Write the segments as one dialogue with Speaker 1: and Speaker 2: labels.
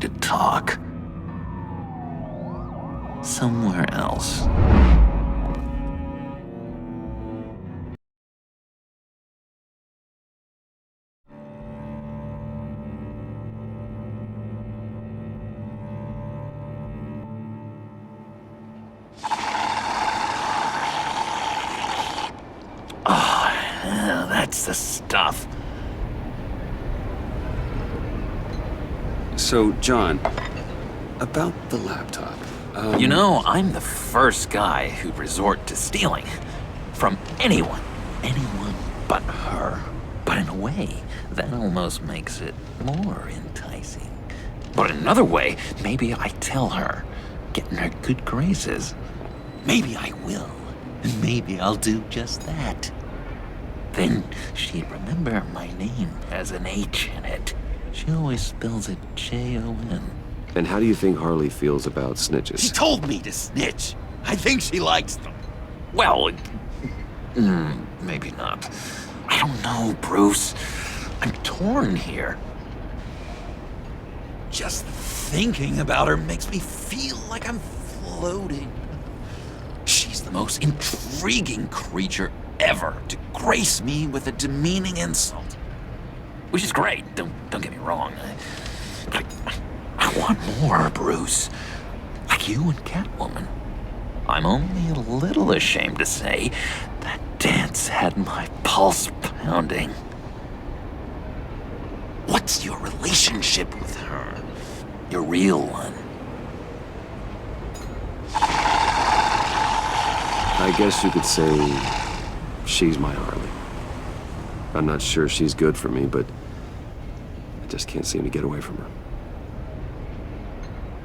Speaker 1: to talk. Somewhere else. Oh, that's the stuff.
Speaker 2: So, John, about the laptop.
Speaker 1: You know, I'm the first guy who'd resort to stealing. From anyone. Anyone but her. But in a way, that almost makes it more enticing. But in another way, maybe I tell her, get in her good graces. Maybe I will. And maybe I'll do just that. Then she'd remember my name has an H in it. She always spells it Jon.
Speaker 2: And how do you think Harley feels about snitches?
Speaker 1: She told me to snitch. I think she likes them. Well, maybe not. I don't know, Bruce. I'm torn here. Just thinking about her makes me feel like I'm floating. She's the most intriguing creature ever to grace me with a demeaning insult. Which is great, don't get me wrong. But I want more, Bruce. Like you and Catwoman. I'm only a little ashamed to say that dance had my pulse pounding. What's your relationship with her? Your real one?
Speaker 2: I guess you could say she's my Harley. I'm not sure she's good for me, but I just can't seem to get away from her.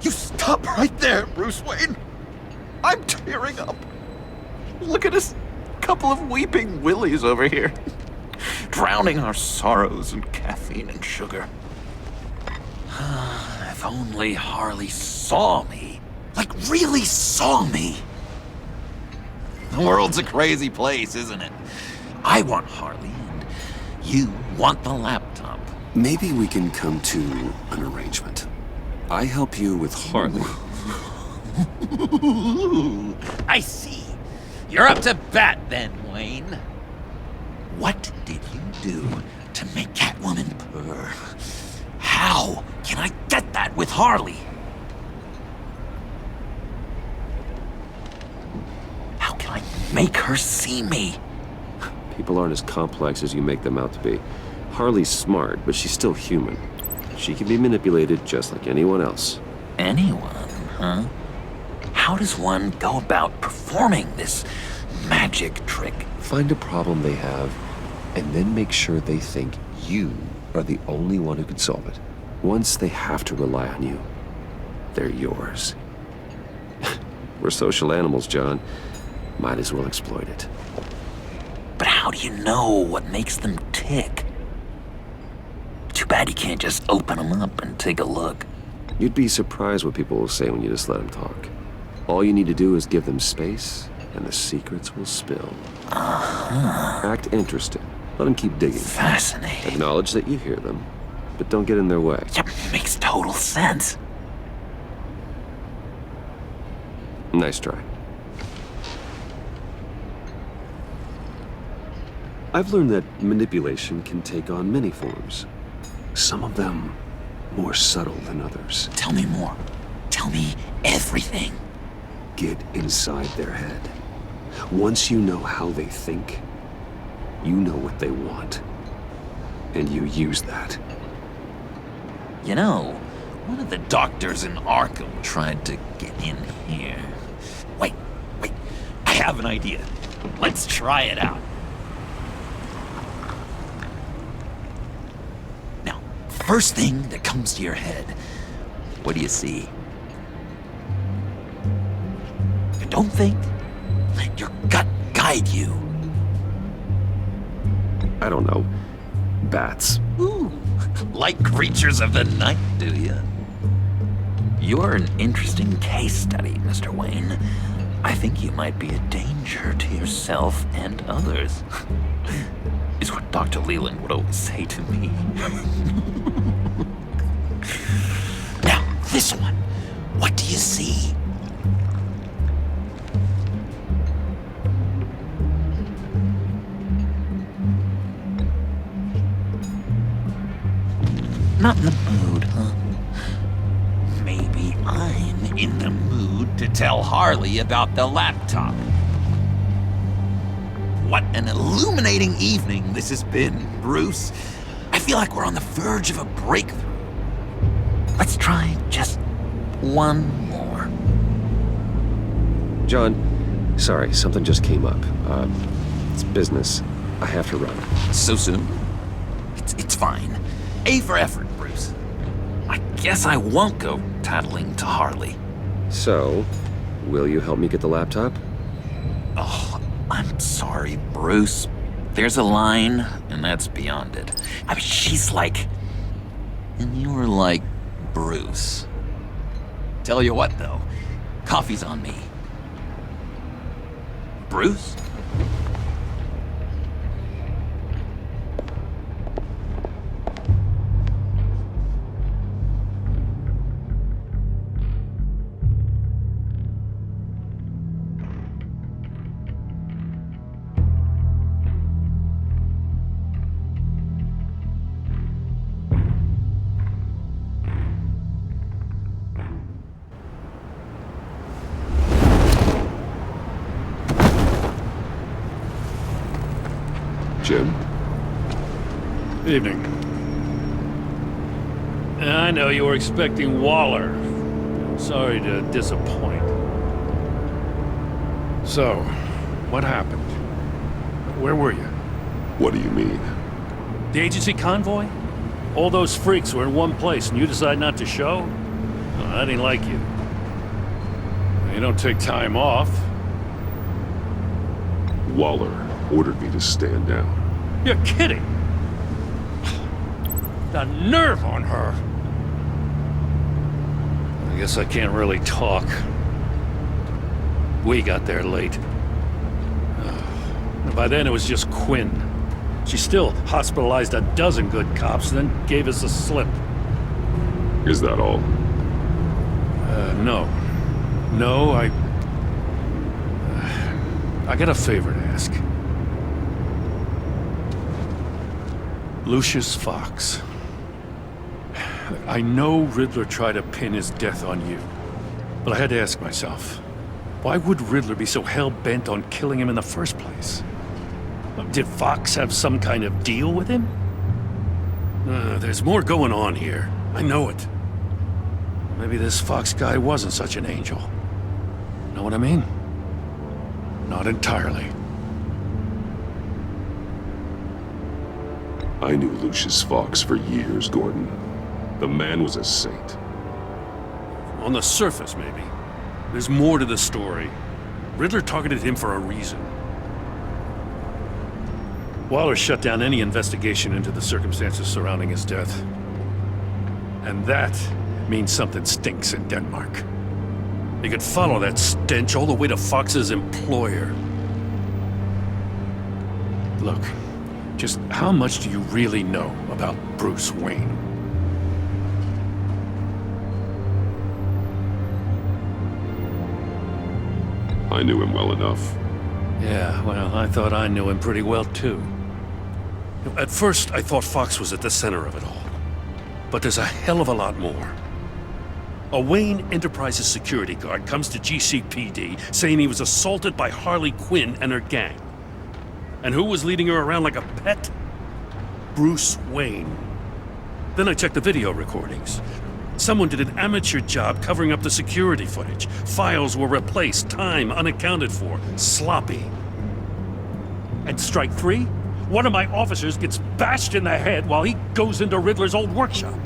Speaker 1: You stop right there, Bruce Wayne. I'm tearing up. Look at us, couple of weeping willies over here, drowning our sorrows in caffeine and sugar. If only Harley saw me. Like, really saw me. The world's a crazy place, isn't it? I want Harley, and you want the laptop.
Speaker 2: Maybe we can come to an arrangement. I help you with Harley.
Speaker 1: I see. You're up to bat then, Wayne. What did you do to make Catwoman purr? How can I get that with Harley? How can I make her see me?
Speaker 2: People aren't as complex as you make them out to be. Harley's smart, but she's still human. She can be manipulated just like anyone else.
Speaker 1: Anyone, huh? How does one go about performing this magic trick?
Speaker 2: Find a problem they have, and then make sure they think you are the only one who can solve it. Once they have to rely on you, they're yours. We're social animals, John. Might as well exploit it.
Speaker 1: But how do you know what makes them tick? Too bad you can't just open them up and take a look.
Speaker 2: You'd be surprised what people will say when you just let them talk. All you need to do is give them space, and the secrets will spill. Act interested. Let them keep digging.
Speaker 1: Fascinating.
Speaker 2: Acknowledge that you hear them, but don't get in their way.
Speaker 1: Yep, makes total sense.
Speaker 2: Nice try. I've learned that manipulation can take on many forms. Some of them more subtle than others.
Speaker 1: Tell me more. Tell me everything.
Speaker 2: Get inside their head. Once you know how they think, you know what they want. And you use that.
Speaker 1: You know, one of the doctors in Arkham tried to get in here. Wait. I have an idea. Let's try it out. Now, first thing that comes to your head, what do you see? Don't think. Let your gut guide you.
Speaker 2: I don't know. Bats.
Speaker 1: Ooh, like creatures of the night, do you? You're an interesting case study, Mr. Wayne. I think you might be a danger to yourself and others. Is what Dr. Leland would always say to me. Now, this one. What do you see? Not in the mood, huh? Maybe I'm in the mood to tell Harley about the laptop. What an illuminating evening this has been, Bruce. I feel like we're on the verge of a breakthrough. Let's try just one more.
Speaker 2: John, sorry, something just came up. It's business. I have to run.
Speaker 1: So soon? It's fine. A for effort, Bruce. I guess I won't go tattling to Harley.
Speaker 2: So, will you help me get the laptop?
Speaker 1: Oh, I'm sorry, Bruce. There's a line, and that's beyond it. I mean, she's like... And you're like Bruce. Tell you what, though. Coffee's on me. Bruce?
Speaker 2: Jim?
Speaker 3: Evening. I know you were expecting Waller. Sorry to disappoint. So, what happened? Where were you?
Speaker 2: What do you mean?
Speaker 3: The agency convoy? All those freaks were in one place and you decide not to show? Well, I didn't like you. You don't take time off.
Speaker 4: Waller ordered me to stand down.
Speaker 3: You're kidding! The nerve on her! I guess I can't really talk. We got there late. By then it was just Quinn. She still hospitalized a dozen good cops, then gave us the slip.
Speaker 4: Is that all?
Speaker 3: No. No, I got a favor to ask. Lucius Fox. I know Riddler tried to pin his death on you, but I had to ask myself, why would Riddler be so hell-bent on killing him in the first place? Did Fox have some kind of deal with him? There's more going on here. I know it. Maybe this Fox guy wasn't such an angel. Know what I mean? Not entirely.
Speaker 4: I knew Lucius Fox for years, Gordon. The man was a saint.
Speaker 3: On the surface, maybe. There's more to the story. Riddler targeted him for a reason. Waller shut down any investigation into the circumstances surrounding his death. And that means something stinks in Denmark. You could follow that stench all the way to Fox's employer. Look, just how much do you really know about Bruce Wayne?
Speaker 4: I knew him well enough.
Speaker 3: Yeah, well, I thought I knew him pretty well, too. At first, I thought Fox was at the center of it all. But there's a hell of a lot more. A Wayne Enterprises security guard comes to GCPD saying he was assaulted by Harley Quinn and her gang. And who was leading her around like a pet? Bruce Wayne. Then I checked the video recordings. Someone did an amateur job covering up the security footage. Files were replaced, time unaccounted for, sloppy. And strike three? One of my officers gets bashed in the head while he goes into Riddler's old workshop.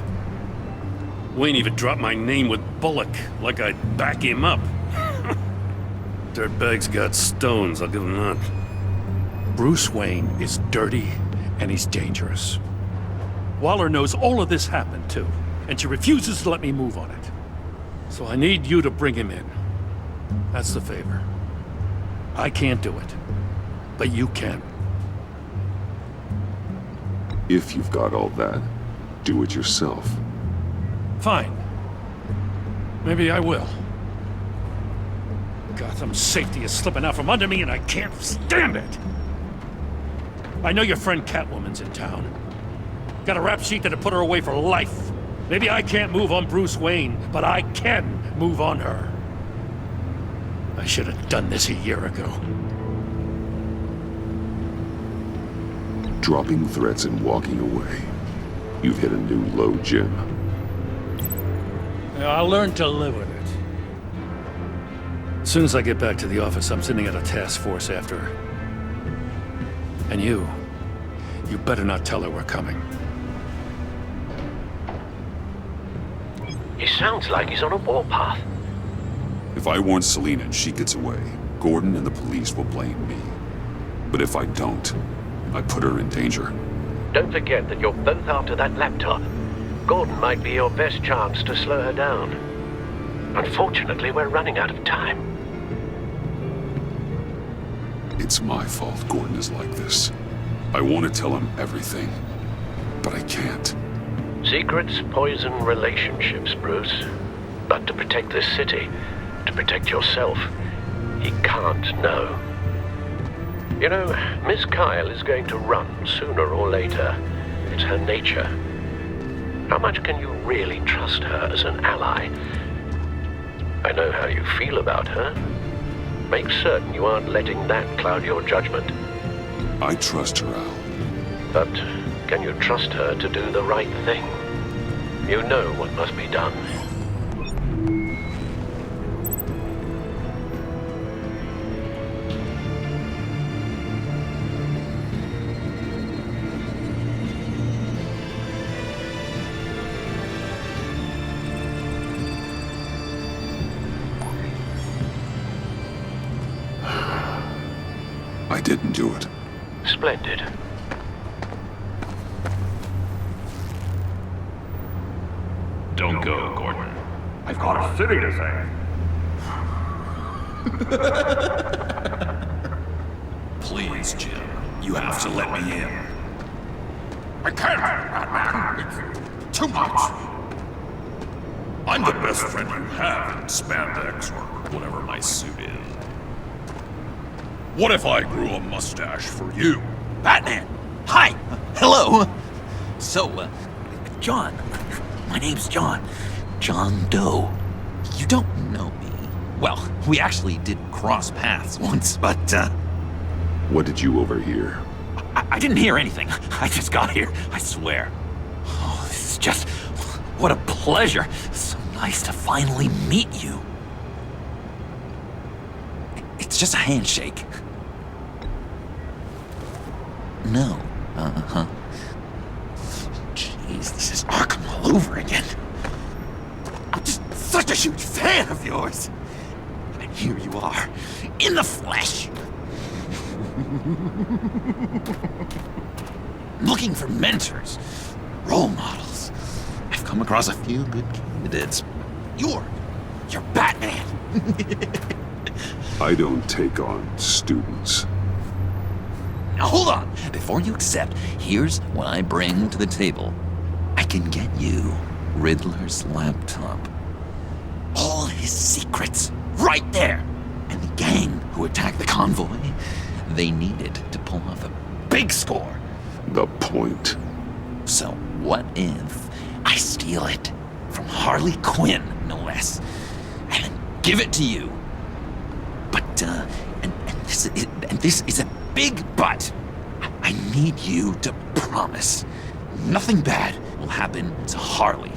Speaker 3: Wayne even dropped my name with Bullock, like I'd back him up. Dirtbag's got stones, I'll give him that. Bruce Wayne is dirty and he's dangerous. Waller knows all of this happened, too, and she refuses to let me move on it. So I need you to bring him in. That's the favor. I can't do it, but you can.
Speaker 4: If you've got all that, do it yourself.
Speaker 3: Fine. Maybe I will. Gotham's safety is slipping out from under me and I can't stand it! I know your friend Catwoman's in town. Got a rap sheet that'd put her away for life. Maybe I can't move on Bruce Wayne, but I can move on her. I should have done this a year ago.
Speaker 4: Dropping threats and walking away. You've hit a new low, Jim.
Speaker 3: I'll learn to live with it. As soon as I get back to the office, I'm sending out a task force after her. And you better not tell her we're coming.
Speaker 5: He sounds like he's on a warpath.
Speaker 4: If I warn Selina and she gets away, Gordon and the police will blame me. But if I don't, I put her in danger.
Speaker 5: Don't forget that you're both after that laptop. Gordon might be your best chance to slow her down. Unfortunately, we're running out of time.
Speaker 4: It's my fault Gordon is like this. I want to tell him everything, but I can't.
Speaker 5: Secrets poison relationships, Bruce. But to protect this city, to protect yourself, he can't know. You know, Miss Kyle is going to run sooner or later. It's her nature. How much can you really trust her as an ally? I know how you feel about her. Make certain you aren't letting that cloud your judgment.
Speaker 4: I trust her, Al.
Speaker 5: But can you trust her to do the right thing? You know what must be done.
Speaker 4: I didn't do it.
Speaker 5: Splendid.
Speaker 6: Don't go, Gordon. I've got a city to save.
Speaker 7: Please, Jim. You have to let me in.
Speaker 6: I can't, Batman. It's too much.
Speaker 7: I'm the best friend you have in spandex or whatever my suit is. What if I grew a mustache for you?
Speaker 1: Batman! Hi! Hello! So, John. My name's John. John Doe. You don't know me. Well, we actually did cross paths once, but,
Speaker 4: What did you overhear?
Speaker 1: I didn't hear anything. I just got here, I swear. Oh, this is just... what a pleasure. So nice to finally meet you. It's just a handshake. No. Uh-huh. Jeez, this is Arkham all over again. I'm just such a huge fan of yours. And here you are, in the flesh. Looking for mentors, role models. I've come across a few good candidates. You're Batman.
Speaker 4: I don't take on students.
Speaker 1: Now hold on. Before you accept, here's what I bring to the table. I can get you Riddler's laptop. All his secrets, right there. And the gang who attacked the convoy, they needed to pull off a big score.
Speaker 4: The point.
Speaker 1: So what if I steal it from Harley Quinn, no less, and then give it to you? But, and this is a big but. I need you to promise nothing bad will happen to Harley.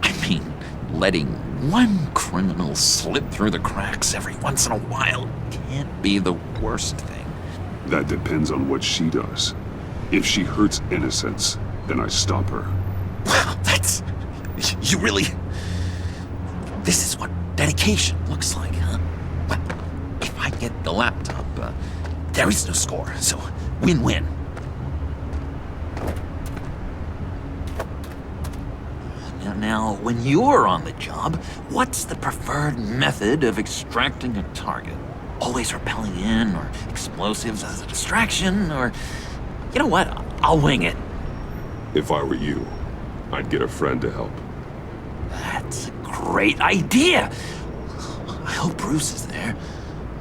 Speaker 1: I mean, letting one criminal slip through the cracks every once in a while can't be the worst thing.
Speaker 4: That depends on what she does. If she hurts innocents, then I stop her.
Speaker 1: Wow, that's... You really... This is what dedication looks like, huh? Well, if I get the laptop, there is no score, so win-win. Now, when you're on the job, what's the preferred method of extracting a target? Always rappelling in, or explosives as a distraction, or... You know what? I'll wing it.
Speaker 4: If I were you, I'd get a friend to help.
Speaker 1: That's great idea. I hope Bruce is there.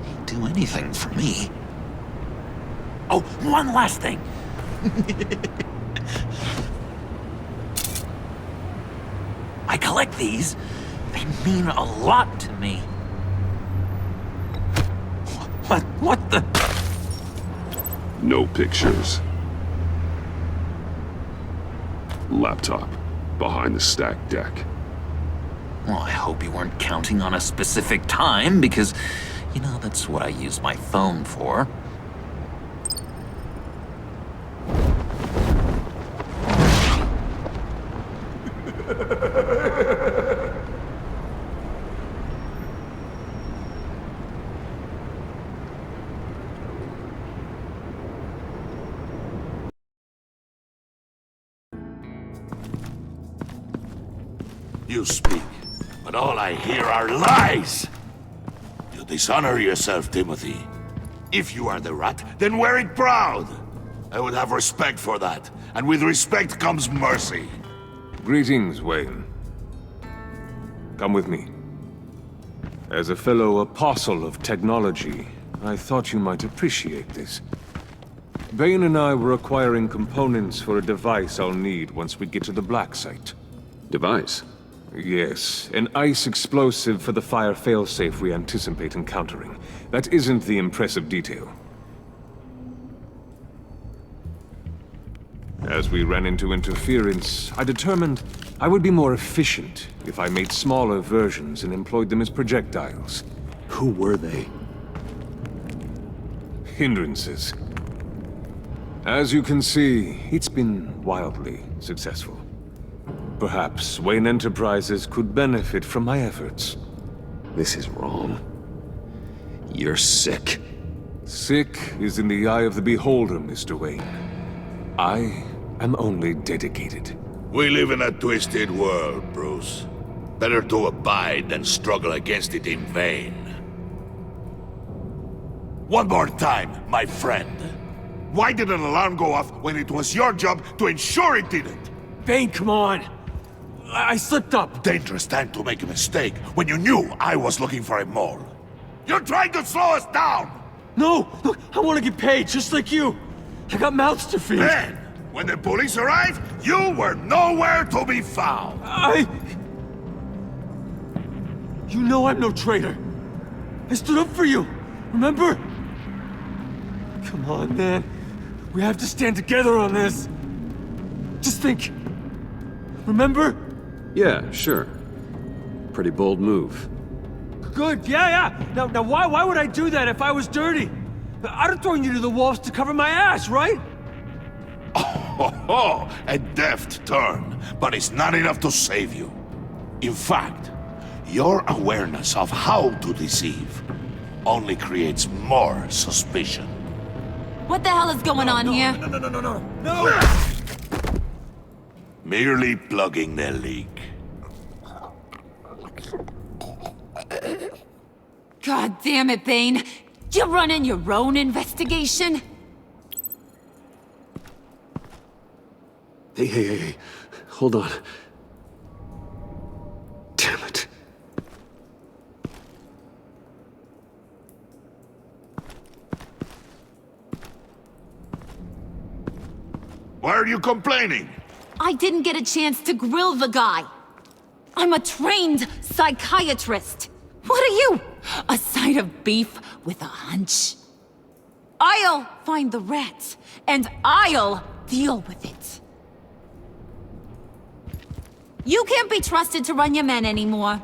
Speaker 1: He'd do anything for me. Oh, one last thing. I collect these. They mean a lot to me. What the?
Speaker 4: No pictures. Laptop behind the stacked deck.
Speaker 1: Well, I hope you weren't counting on a specific time, because, you know, that's what I use my phone for.
Speaker 7: You speak, but all I hear are lies! You dishonor yourself, Timothy. If you are the rat, then wear it proud! I would have respect for that, and with respect comes mercy.
Speaker 8: Greetings, Wayne. Come with me. As a fellow apostle of technology, I thought you might appreciate this. Bane and I were acquiring components for a device I'll need once we get to the Black Site.
Speaker 2: Device?
Speaker 8: Yes, an ice explosive for the fire failsafe we anticipate encountering. That isn't the impressive detail. As we ran into interference, I determined I would be more efficient if I made smaller versions and employed them as projectiles.
Speaker 2: Who were they?
Speaker 8: Hindrances. As you can see, it's been wildly successful. Perhaps Wayne Enterprises could benefit from my efforts.
Speaker 2: This is wrong. You're sick.
Speaker 8: Sick is in the eye of the beholder, Mr. Wayne. I am only dedicated.
Speaker 7: We live in a twisted world, Bruce. Better to abide than struggle against it in vain. One more time, my friend. Why did an alarm go off when it was your job to ensure it didn't?
Speaker 9: Bane, come on! I slipped up!
Speaker 7: Dangerous time to make a mistake when you knew I was looking for a mole. You're trying to slow us down!
Speaker 9: No! Look, I want to get paid, just like you! I got mouths to feed!
Speaker 7: Then, when the police arrived, you were nowhere to be found!
Speaker 9: You know I'm no traitor! I stood up for you, remember? Come on, man. We have to stand together on this! Just think. Remember?
Speaker 2: Yeah, sure. Pretty bold move.
Speaker 9: Good, yeah. Now why would I do that if I was dirty? I'd have thrown you to the wolves to cover my ass, right?
Speaker 7: Oh, a deft turn, but it's not enough to save you. In fact, your awareness of how to deceive only creates more suspicion.
Speaker 10: What the hell is going on here?
Speaker 9: No!
Speaker 7: Merely plugging the leak.
Speaker 10: God damn it, Bane. You running your own investigation?
Speaker 2: Hey. Hold on. Damn it.
Speaker 7: Why are you complaining?
Speaker 10: I didn't get a chance to grill the guy. I'm a trained psychiatrist. What are you? A side of beef with a hunch? I'll find the rat, and I'll deal with it. You can't be trusted to run your men anymore.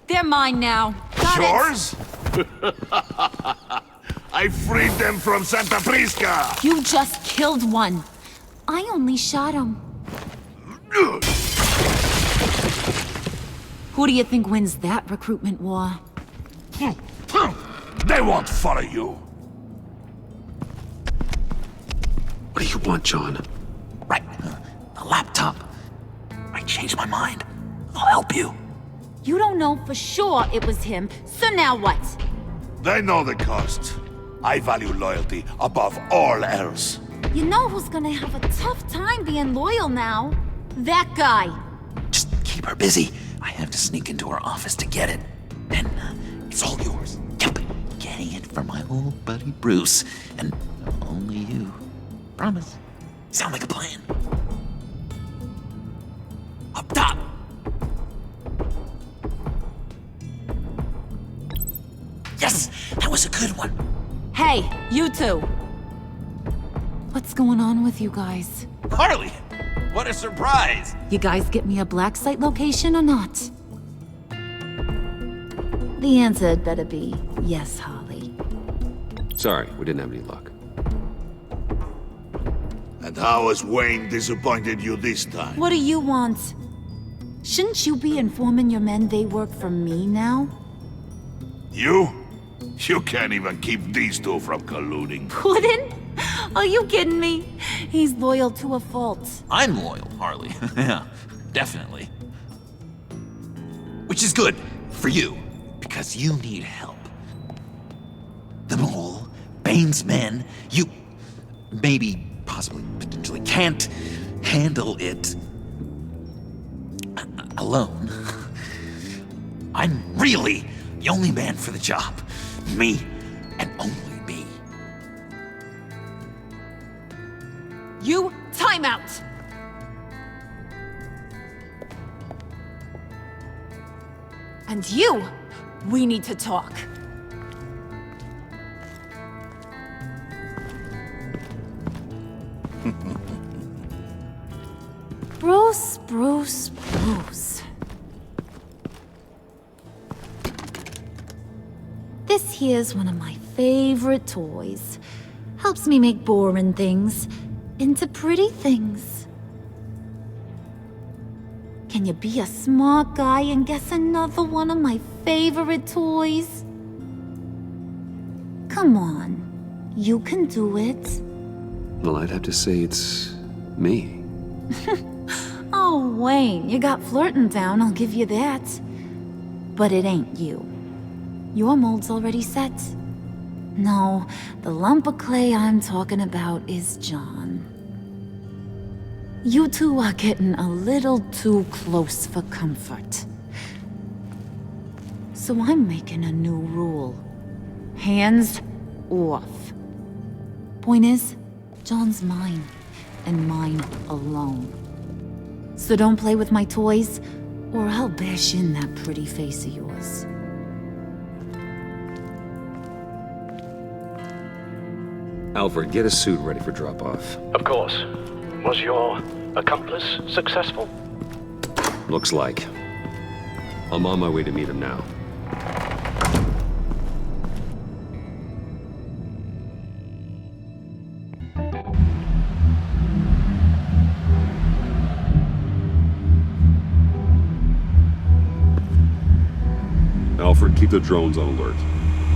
Speaker 10: They're mine now. Got
Speaker 7: Yours? I freed them from Santa Prisca!
Speaker 10: it? You just killed one. I only shot him. Who do you think wins that recruitment war?
Speaker 7: They won't follow you.
Speaker 2: What do you want, John?
Speaker 1: Right, the laptop. I changed my mind. I'll help you.
Speaker 10: You don't know for sure it was him, so now what?
Speaker 7: They know the cost. I value loyalty above all else.
Speaker 10: You know who's gonna have a tough time being loyal now? That guy.
Speaker 1: Just keep her busy. I have to sneak into her office to get it. Then it's all yours. Yep, getting it from my old buddy Bruce, and only you. Promise. Sound like a plan? Up top! Yes, that was a good one.
Speaker 10: Hey, you two! What's going on with you guys?
Speaker 1: Harley, what a surprise!
Speaker 10: You guys get me a black site location or not? The answer had better be yes, Holly.
Speaker 2: Sorry, we didn't have any luck.
Speaker 7: And how has Wayne disappointed you this time?
Speaker 10: What do you want? Shouldn't you be informing your men they work for me now?
Speaker 7: You? You can't even keep these two from colluding.
Speaker 10: Puddin'? Are you kidding me? He's loyal to a fault.
Speaker 1: I'm loyal, Harley. Yeah, definitely. Which is good for you, because you need help. The mole, Bane's men, you maybe, possibly, potentially can't handle it alone. I'm really the only man for the job. Me, and only me.
Speaker 10: You, time out! And you, we need to talk. Bruce. This here's one of my favorite toys. Helps me make boring things into pretty things. Can you be a smart guy and guess another one of my favorite toys? Come on, you can do it.
Speaker 2: Well, I'd have to say it's me.
Speaker 10: Oh, Wayne, you got flirting down, I'll give you that. But it ain't you. Your mold's already set. No, the lump of clay I'm talking about is John. You two are getting a little too close for comfort. So I'm making a new rule. Hands off. Point is, John's mine, and mine alone. So don't play with my toys, or I'll bash in that pretty face of yours.
Speaker 2: Alfred, get a suit ready for drop-off.
Speaker 5: Of course. Was your accomplice successful?
Speaker 2: Looks like. I'm on my way to meet him now.
Speaker 4: Alfred, keep the drones on alert.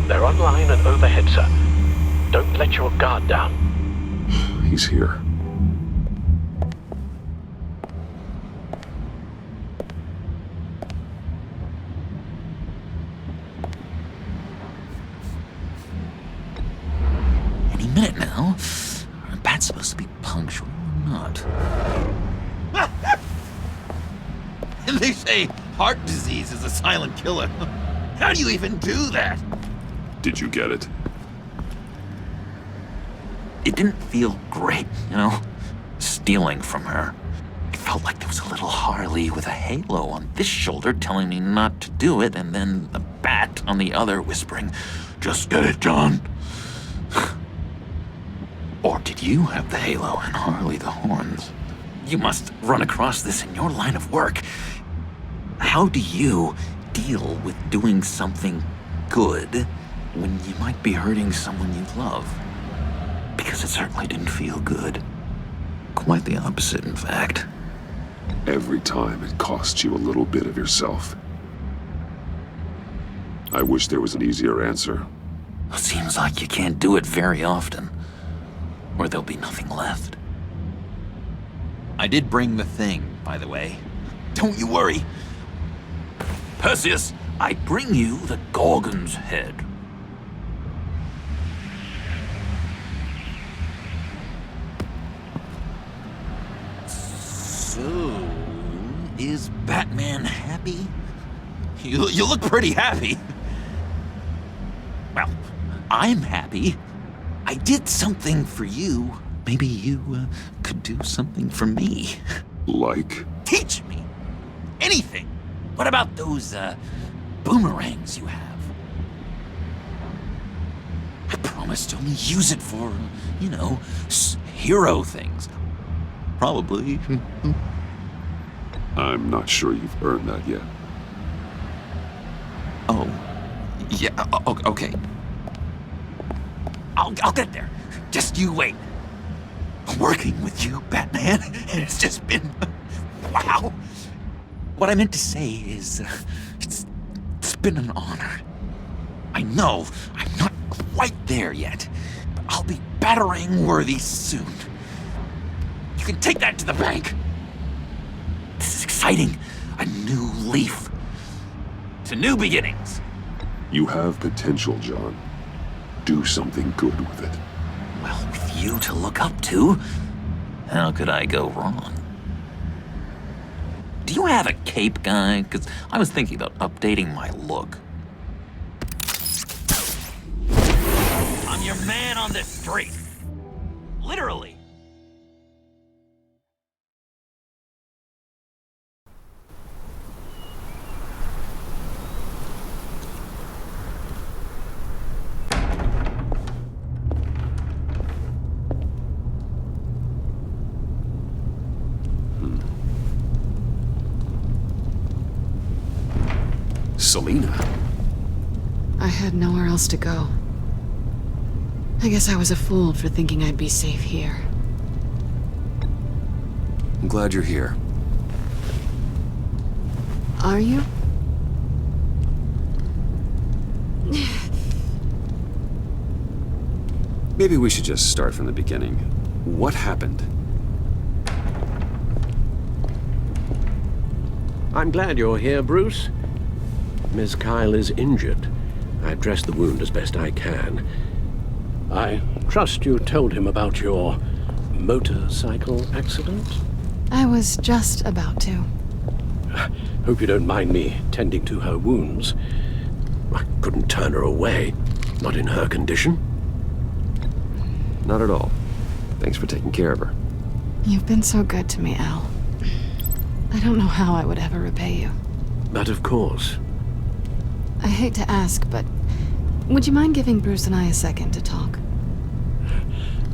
Speaker 5: They're online and overhead, sir. Don't let your guard down.
Speaker 4: He's here.
Speaker 1: Any minute now. Are bats supposed to be punctual or not? And they say heart disease is a silent killer. How do you even do that?
Speaker 4: Did you get it?
Speaker 1: It didn't feel great, you know? Stealing from her. It felt like there was a little Harley with a halo on this shoulder telling me not to do it, and then a bat on the other whispering, "Just get it, John." Or did you have the halo and Harley the horns? You must run across this in your line of work. How do you deal with doing something good when you might be hurting someone you love? Because it certainly didn't feel good. Quite the opposite, in fact.
Speaker 4: Every time it costs you a little bit of yourself. I wish there was an easier answer.
Speaker 1: Seems like you can't do it very often, or there'll be nothing left. I did bring the thing, by the way. Don't you worry. Perseus, I bring you the Gorgon's head. So, Is Batman happy? You look pretty happy. Well, I'm happy. I did something for you. Maybe you could do something for me.
Speaker 4: Like?
Speaker 1: Teach me anything. What about those boomerangs you have? I promised to only use it for, you know, hero things. Probably.
Speaker 4: I'm not sure you've earned that yet.
Speaker 1: Oh, yeah, okay. I'll get there. Just you wait. Working with you, Batman, it's just been... wow. What I meant to say is, it's been an honor. I know I'm not quite there yet, but I'll be battering worthy soon. You can take that to the bank. This is exciting. A new leaf. To new beginnings.
Speaker 4: You have potential, John. Do something good with it.
Speaker 1: Well, with you to look up to, how could I go wrong? Do you have a cape, guy? Because I was thinking about updating my look. I'm your man on the street. Literally.
Speaker 2: Selina.
Speaker 11: I had nowhere else to go. I guess I was a fool for thinking I'd be safe here.
Speaker 2: I'm glad you're here.
Speaker 11: Are you?
Speaker 2: Maybe we should just start from the beginning. What happened?
Speaker 5: I'm glad you're here, Bruce. Ms. Kyle is injured. I've dressed the wound as best I can. I trust you told him about your motorcycle accident?
Speaker 11: I was just about to.
Speaker 5: Hope you don't mind me tending to her wounds. I couldn't turn her away, not in her condition.
Speaker 2: Not at all. Thanks for taking care of her.
Speaker 11: You've been so good to me, Al. I don't know how I would ever repay you.
Speaker 5: But of course.
Speaker 11: I hate to ask, but would you mind giving Bruce and I a second to talk?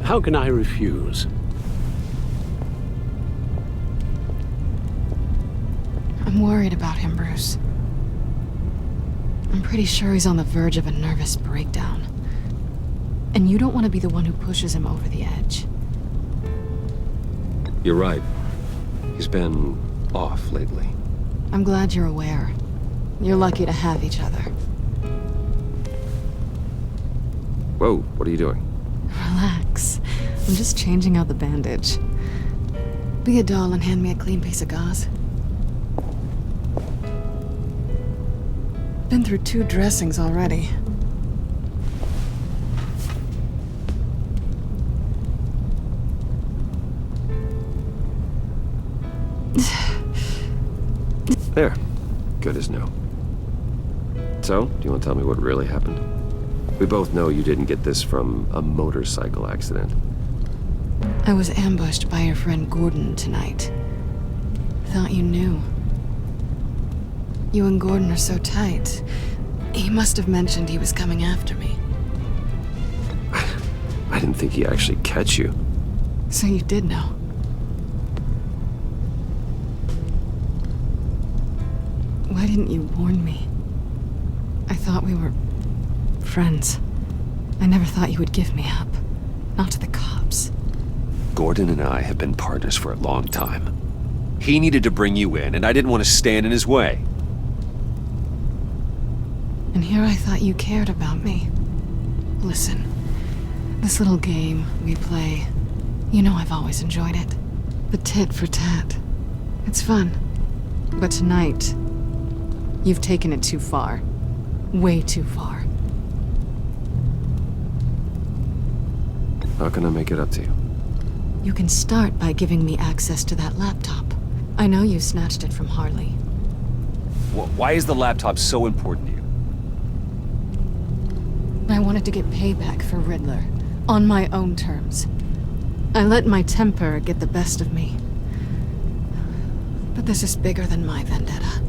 Speaker 5: How can I refuse?
Speaker 11: I'm worried about him, Bruce. I'm pretty sure he's on the verge of a nervous breakdown. And you don't want to be the one who pushes him over the edge.
Speaker 2: You're right. He's been off lately.
Speaker 11: I'm glad you're aware. You're lucky to have each other.
Speaker 2: Whoa, what are you doing?
Speaker 11: Relax. I'm just changing out the bandage. Be a doll and hand me a clean piece of gauze. Been through 2 dressings already.
Speaker 2: There. Good as new. So, do you want to tell me what really happened? We both know you didn't get this from a motorcycle accident.
Speaker 11: I was ambushed by your friend Gordon tonight. Thought you knew. You and Gordon are so tight. He must have mentioned he was coming after me.
Speaker 2: I didn't think he'd actually catch you.
Speaker 11: So you did know. Why didn't you warn me? I thought we were friends. I never thought you would give me up. Not to the cops.
Speaker 2: Gordon and I have been partners for a long time. He needed to bring you in, and I didn't want to stand in his way.
Speaker 11: And here I thought you cared about me. Listen, this little game we play, you know I've always enjoyed it. The tit for tat. It's fun. But tonight, you've taken it too far. Way too far.
Speaker 2: How can I make it up to you?
Speaker 11: You can start by giving me access to that laptop. I know you snatched it from Harley.
Speaker 2: Why is the laptop so important to you?
Speaker 11: I wanted to get payback for Riddler, on my own terms. I let my temper get the best of me. But this is bigger than my vendetta.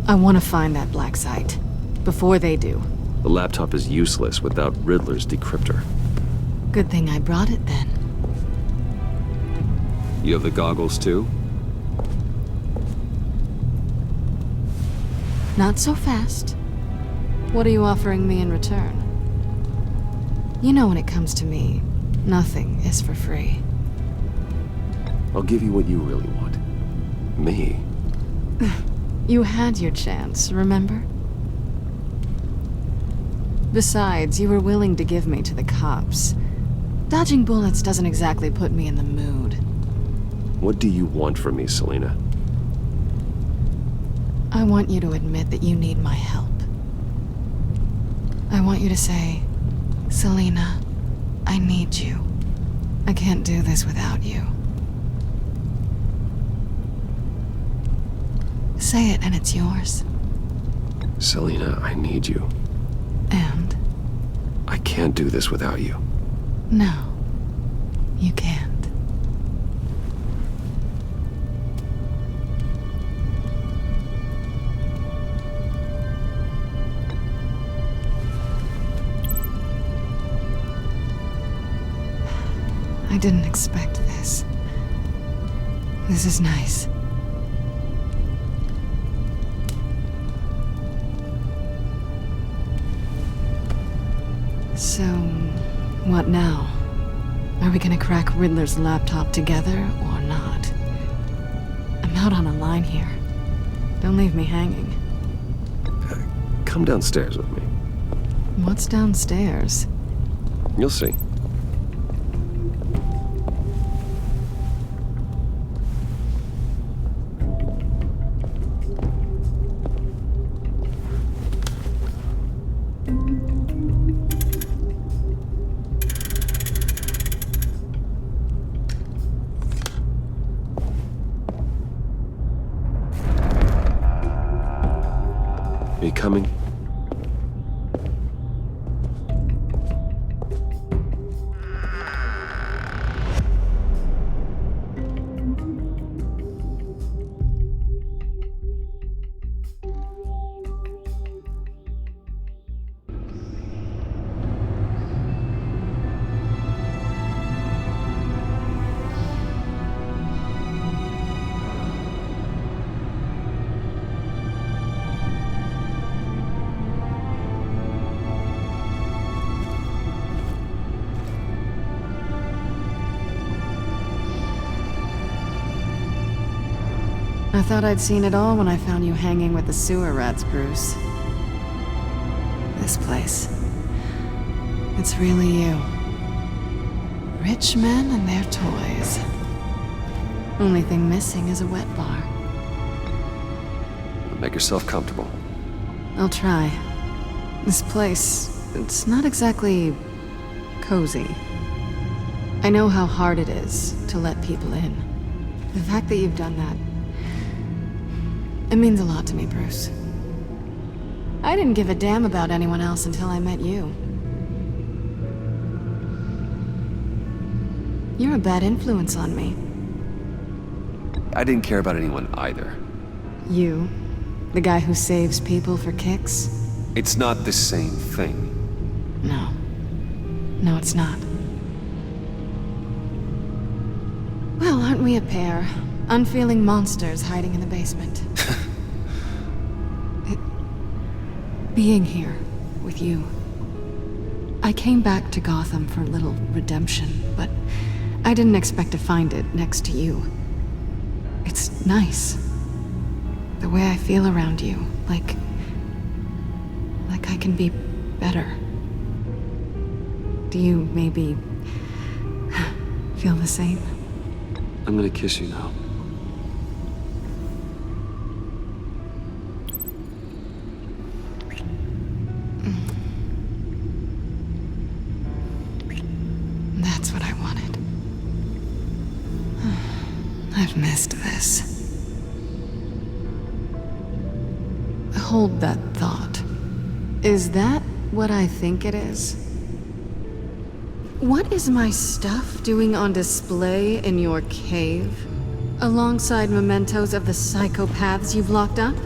Speaker 11: I want to find that black site, before they do.
Speaker 2: The laptop is useless without Riddler's decryptor.
Speaker 11: Good thing I brought it then.
Speaker 2: You have the goggles too?
Speaker 11: Not so fast. What are you offering me in return? You know when it comes to me, nothing is for free.
Speaker 2: I'll give you what you really want. Me.
Speaker 11: You had your chance, remember? Besides, you were willing to give me to the cops. Dodging bullets doesn't exactly put me in the mood.
Speaker 2: What do you want from me, Selina?
Speaker 11: I want you to admit that you need my help. I want you to say, Selina, I need you. I can't do this without you. Say it and it's yours.
Speaker 2: Selina, I need you.
Speaker 11: And?
Speaker 2: I can't do this without you.
Speaker 11: No, you can't. I didn't expect this. This is nice. So, what now? Are we gonna crack Riddler's laptop together or not? I'm out on a line here. Don't leave me hanging.
Speaker 2: Come downstairs with me.
Speaker 11: What's downstairs?
Speaker 2: You'll see. Are you coming?
Speaker 11: I thought I'd seen it all when I found you hanging with the sewer rats, Bruce. This place. It's really you. Rich men and their toys. Only thing missing is a wet bar.
Speaker 2: Make yourself comfortable.
Speaker 11: I'll try. This place, it's not exactly cozy. I know how hard it is to let people in. The fact that you've done that, it means a lot to me, Bruce. I didn't give a damn about anyone else until I met you. You're a bad influence on me.
Speaker 2: I didn't care about anyone either.
Speaker 11: You? The guy who saves people for kicks?
Speaker 2: It's not the same thing.
Speaker 11: No. No, it's not. Well, aren't we a pair? Unfeeling monsters hiding in the basement. Being here with you. I came back to Gotham for a little redemption, but I didn't expect to find it next to you. It's nice. The way I feel around you, like I can be better. Do you maybe feel the same?
Speaker 2: I'm gonna kiss you now.
Speaker 11: That's what I wanted. I I've missed this. Hold that thought. Is that what I think it is? What is my stuff doing on display in your cave? Alongside mementos of the psychopaths you've locked up?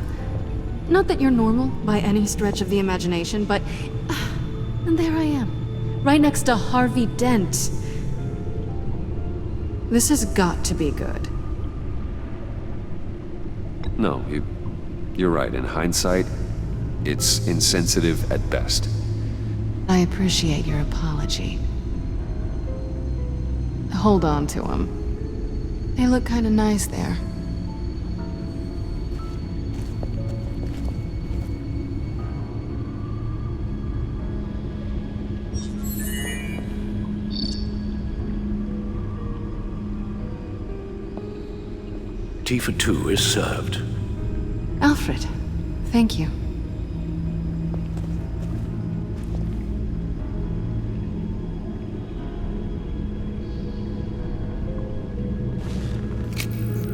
Speaker 11: Not that you're normal by any stretch of the imagination, but... and there I am, right next to Harvey Dent. This has got to be good.
Speaker 2: No, you're right. In hindsight, it's insensitive at best.
Speaker 11: I appreciate your apology. Hold on to them. They look kinda nice there.
Speaker 5: Tea for two is served.
Speaker 11: Alfred, thank you.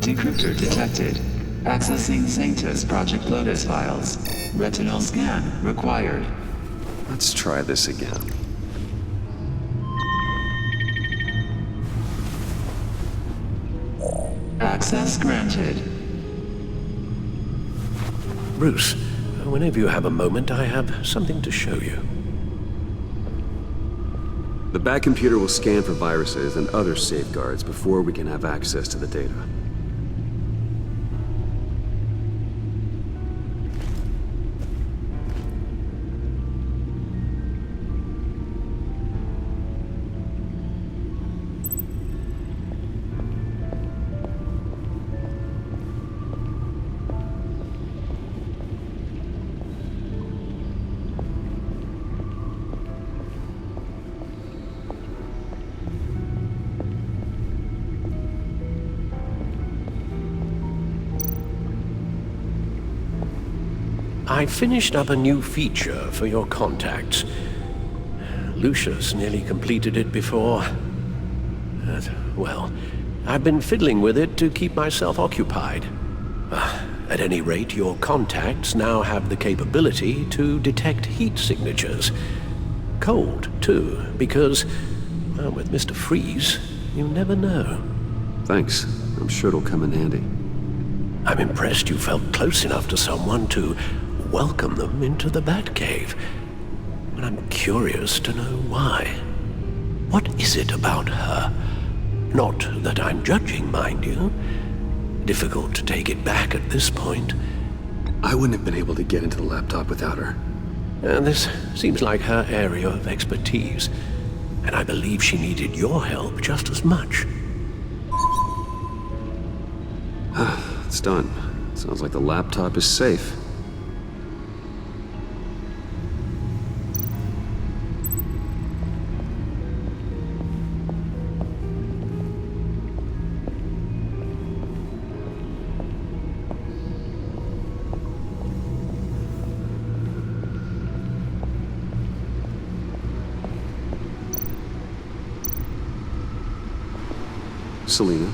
Speaker 12: Decryptor detected. Accessing Sanctus Project Lotus files. Retinal scan required.
Speaker 2: Let's try this again.
Speaker 12: Access granted.
Speaker 5: Bruce, whenever you have a moment, I have something to show you.
Speaker 2: The back computer will scan for viruses and other safeguards before we can have access to the data.
Speaker 5: I finished up a new feature for your contacts. Lucius nearly completed it before. Well, I've been fiddling with it to keep myself occupied. At any rate, your contacts now have the capability to detect heat signatures. Cold, too, because, well, with Mr. Freeze, you never know.
Speaker 2: Thanks. I'm sure it'll come in handy.
Speaker 5: I'm impressed you felt close enough to someone to welcome them into the Batcave. But I'm curious to know why. What is it about her? Not that I'm judging, mind you. Difficult to take it back at this point.
Speaker 2: I wouldn't have been able to get into the laptop without her.
Speaker 5: This seems like her area of expertise, and I believe she needed your help just as much.
Speaker 2: It's done. Sounds like the laptop is safe. Selina.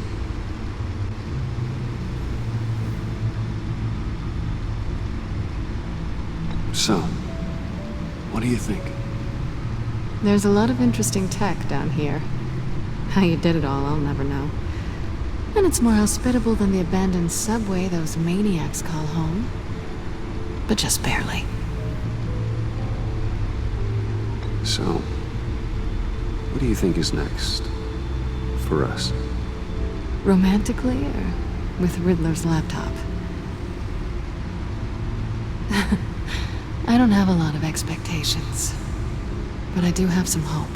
Speaker 2: So, what do you think?
Speaker 11: There's a lot of interesting tech down here. How you did it all, I'll never know. And it's more hospitable than the abandoned subway those maniacs call home. But just barely.
Speaker 2: So, what do you think is next? For us?
Speaker 11: Romantically, or with Riddler's laptop? I don't have a lot of expectations, but I do have some hope.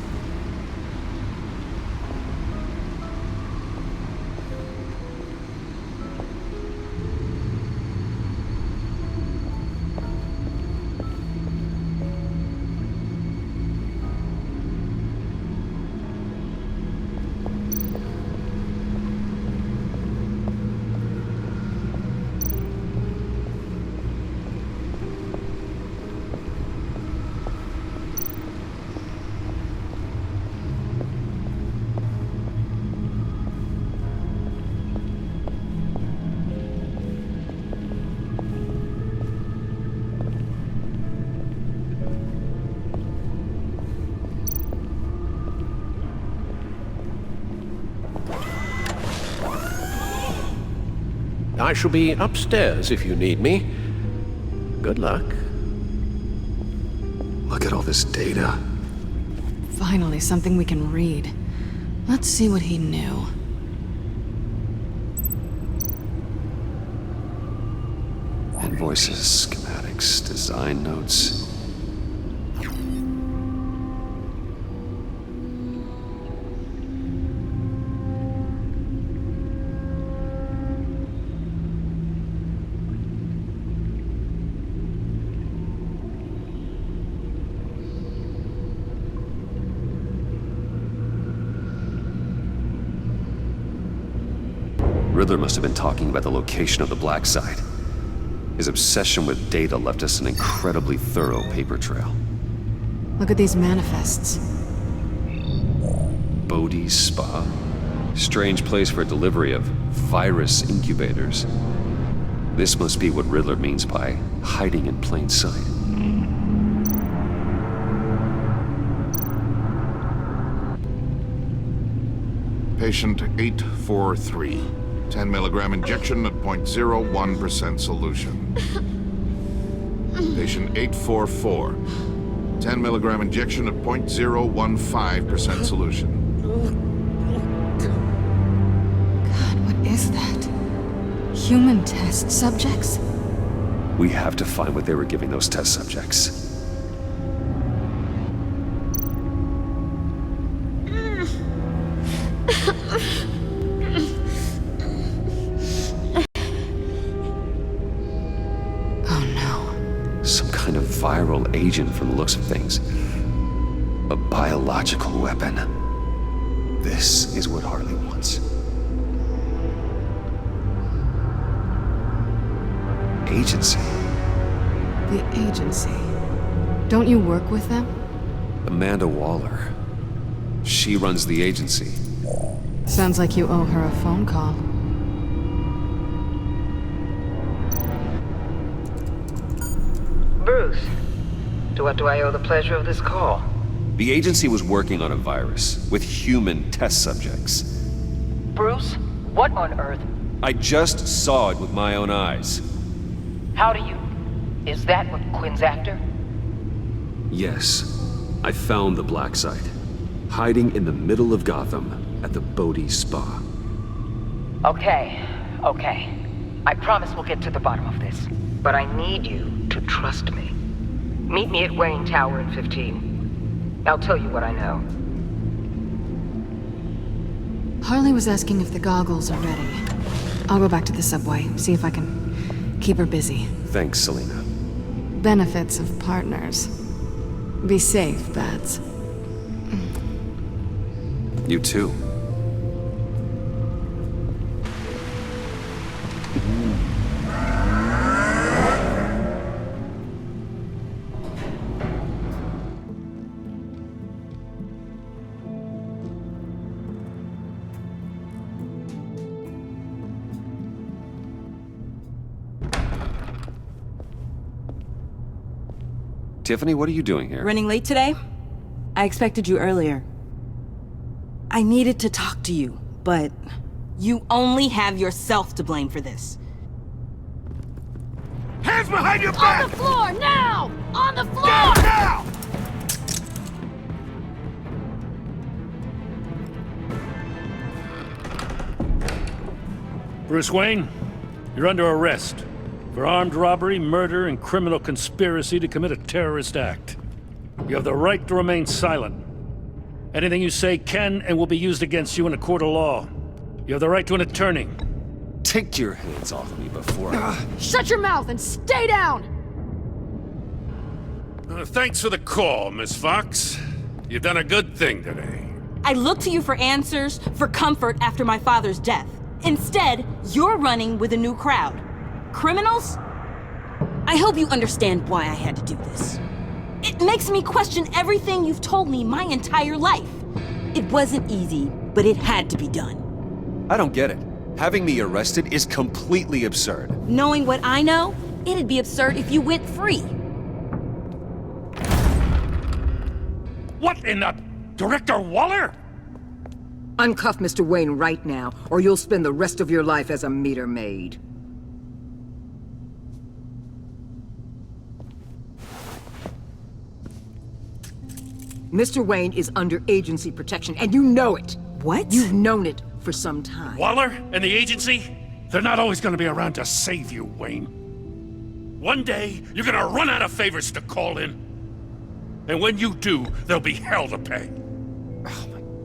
Speaker 13: I shall be upstairs if you need me. Good luck.
Speaker 2: Look at all this data.
Speaker 11: Finally, something we can read. Let's see what he knew.
Speaker 2: Invoices, schematics, design notes. Riddler must have been talking about the location of the black site. His obsession with data left us an incredibly thorough paper trail.
Speaker 11: Look at these manifests.
Speaker 2: Bodhi's Spa? Strange place for delivery of virus incubators. This must be what Riddler means by hiding in plain sight.
Speaker 14: Patient 843. 10 milligram injection at 0.01% solution. Patient 844. 10 milligram injection at 0.015% solution.
Speaker 11: God, what is that? Human test subjects?
Speaker 2: We have to find what they were giving those test subjects. Viral agent from the looks of things. A biological weapon. This is what Harley wants. Agency.
Speaker 11: The agency. Don't you work with them?
Speaker 2: Amanda Waller. She runs the agency.
Speaker 11: Sounds like you owe her a phone call.
Speaker 15: Bruce, to what do I owe the pleasure of this call?
Speaker 2: The agency was working on a virus with human test subjects.
Speaker 15: Bruce, what on earth?
Speaker 2: I just saw it with my own eyes.
Speaker 15: How do you... Is that what Quinn's after?
Speaker 2: Yes. I found the black site. Hiding in the middle of Gotham at the Bodhi Spa.
Speaker 15: Okay. I promise we'll get to the bottom of this. But I need you to trust me. Meet me at Wayne Tower in 15. I'll tell you what I know.
Speaker 11: Harley was asking if the goggles are ready. I'll go back to the subway, see if I can keep her busy.
Speaker 2: Thanks, Selina.
Speaker 11: Benefits of partners. Be safe, Bats.
Speaker 2: You too. Tiffany, what are you doing here?
Speaker 16: Running late today? I expected you earlier. I needed to talk to you, but you only have yourself to blame for this.
Speaker 7: Hands behind your back!
Speaker 10: On the floor, now! On the floor!
Speaker 7: Down now!
Speaker 3: Bruce Wayne, you're under arrest for armed robbery, murder, and criminal conspiracy to commit a terrorist act. You have the right to remain silent. Anything you say can and will be used against you in a court of law. You have the right to an attorney.
Speaker 2: Take your hands off me before I...
Speaker 10: Shut your mouth and stay down!
Speaker 3: Thanks for the call, Miss Fox. You've done a good thing today.
Speaker 16: I looked to you for answers, for comfort after my father's death. Instead, you're running with a new crowd. Criminals? I hope you understand why I had to do this. It makes me question everything you've told me my entire life. It wasn't easy, but it had to be done.
Speaker 2: I don't get it. Having me arrested is completely absurd.
Speaker 16: Knowing what I know, it'd be absurd if you went free.
Speaker 3: What in the... Director Waller?
Speaker 15: Uncuff Mr. Wayne right now, or you'll spend the rest of your life as a meter maid. Mr. Wayne is under agency protection, and you know it.
Speaker 16: What?
Speaker 15: You've known it for some time.
Speaker 3: Waller and the agency? They're not always gonna be around to save you, Wayne. One day, you're gonna run out of favors to call in. And when you do, there'll be hell to pay.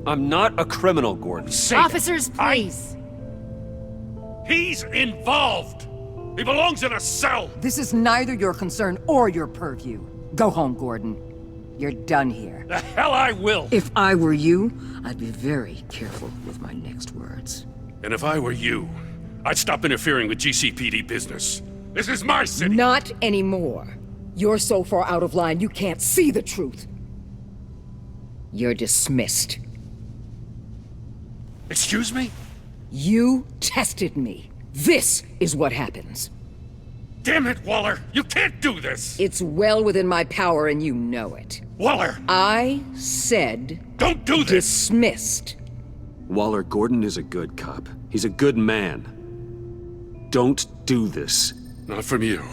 Speaker 2: I'm not a criminal, Gordon.
Speaker 10: Officers, please.
Speaker 3: He's involved. He belongs in a cell.
Speaker 15: This is neither your concern or your purview. Go home, Gordon. You're done here.
Speaker 3: The hell I will.
Speaker 15: If I were you, I'd be very careful with my next words.
Speaker 3: And if I were you, I'd stop interfering with GCPD business. This is my city.
Speaker 15: Not anymore. You're so far out of line, you can't see the truth. You're dismissed.
Speaker 3: Excuse me?
Speaker 15: You tested me. This is what happens.
Speaker 3: Damn it, Waller! You can't do this!
Speaker 15: It's well within my power and you know it.
Speaker 3: Waller!
Speaker 15: I said...
Speaker 3: Don't do this!
Speaker 15: Dismissed.
Speaker 2: Waller, Gordon is a good cop. He's a good man. Don't do this.
Speaker 3: Not from you.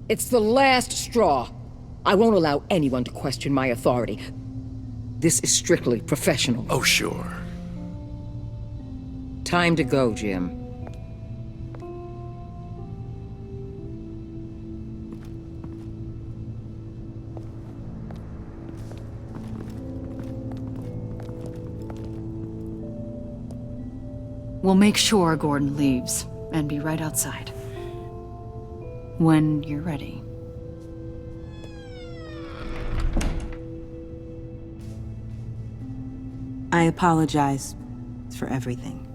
Speaker 15: It's the last straw. I won't allow anyone to question my authority. This is strictly professional.
Speaker 3: Oh, sure.
Speaker 15: Time to go, Jim.
Speaker 11: We'll make sure Gordon leaves, and be right outside. When you're ready.
Speaker 16: I apologize for everything.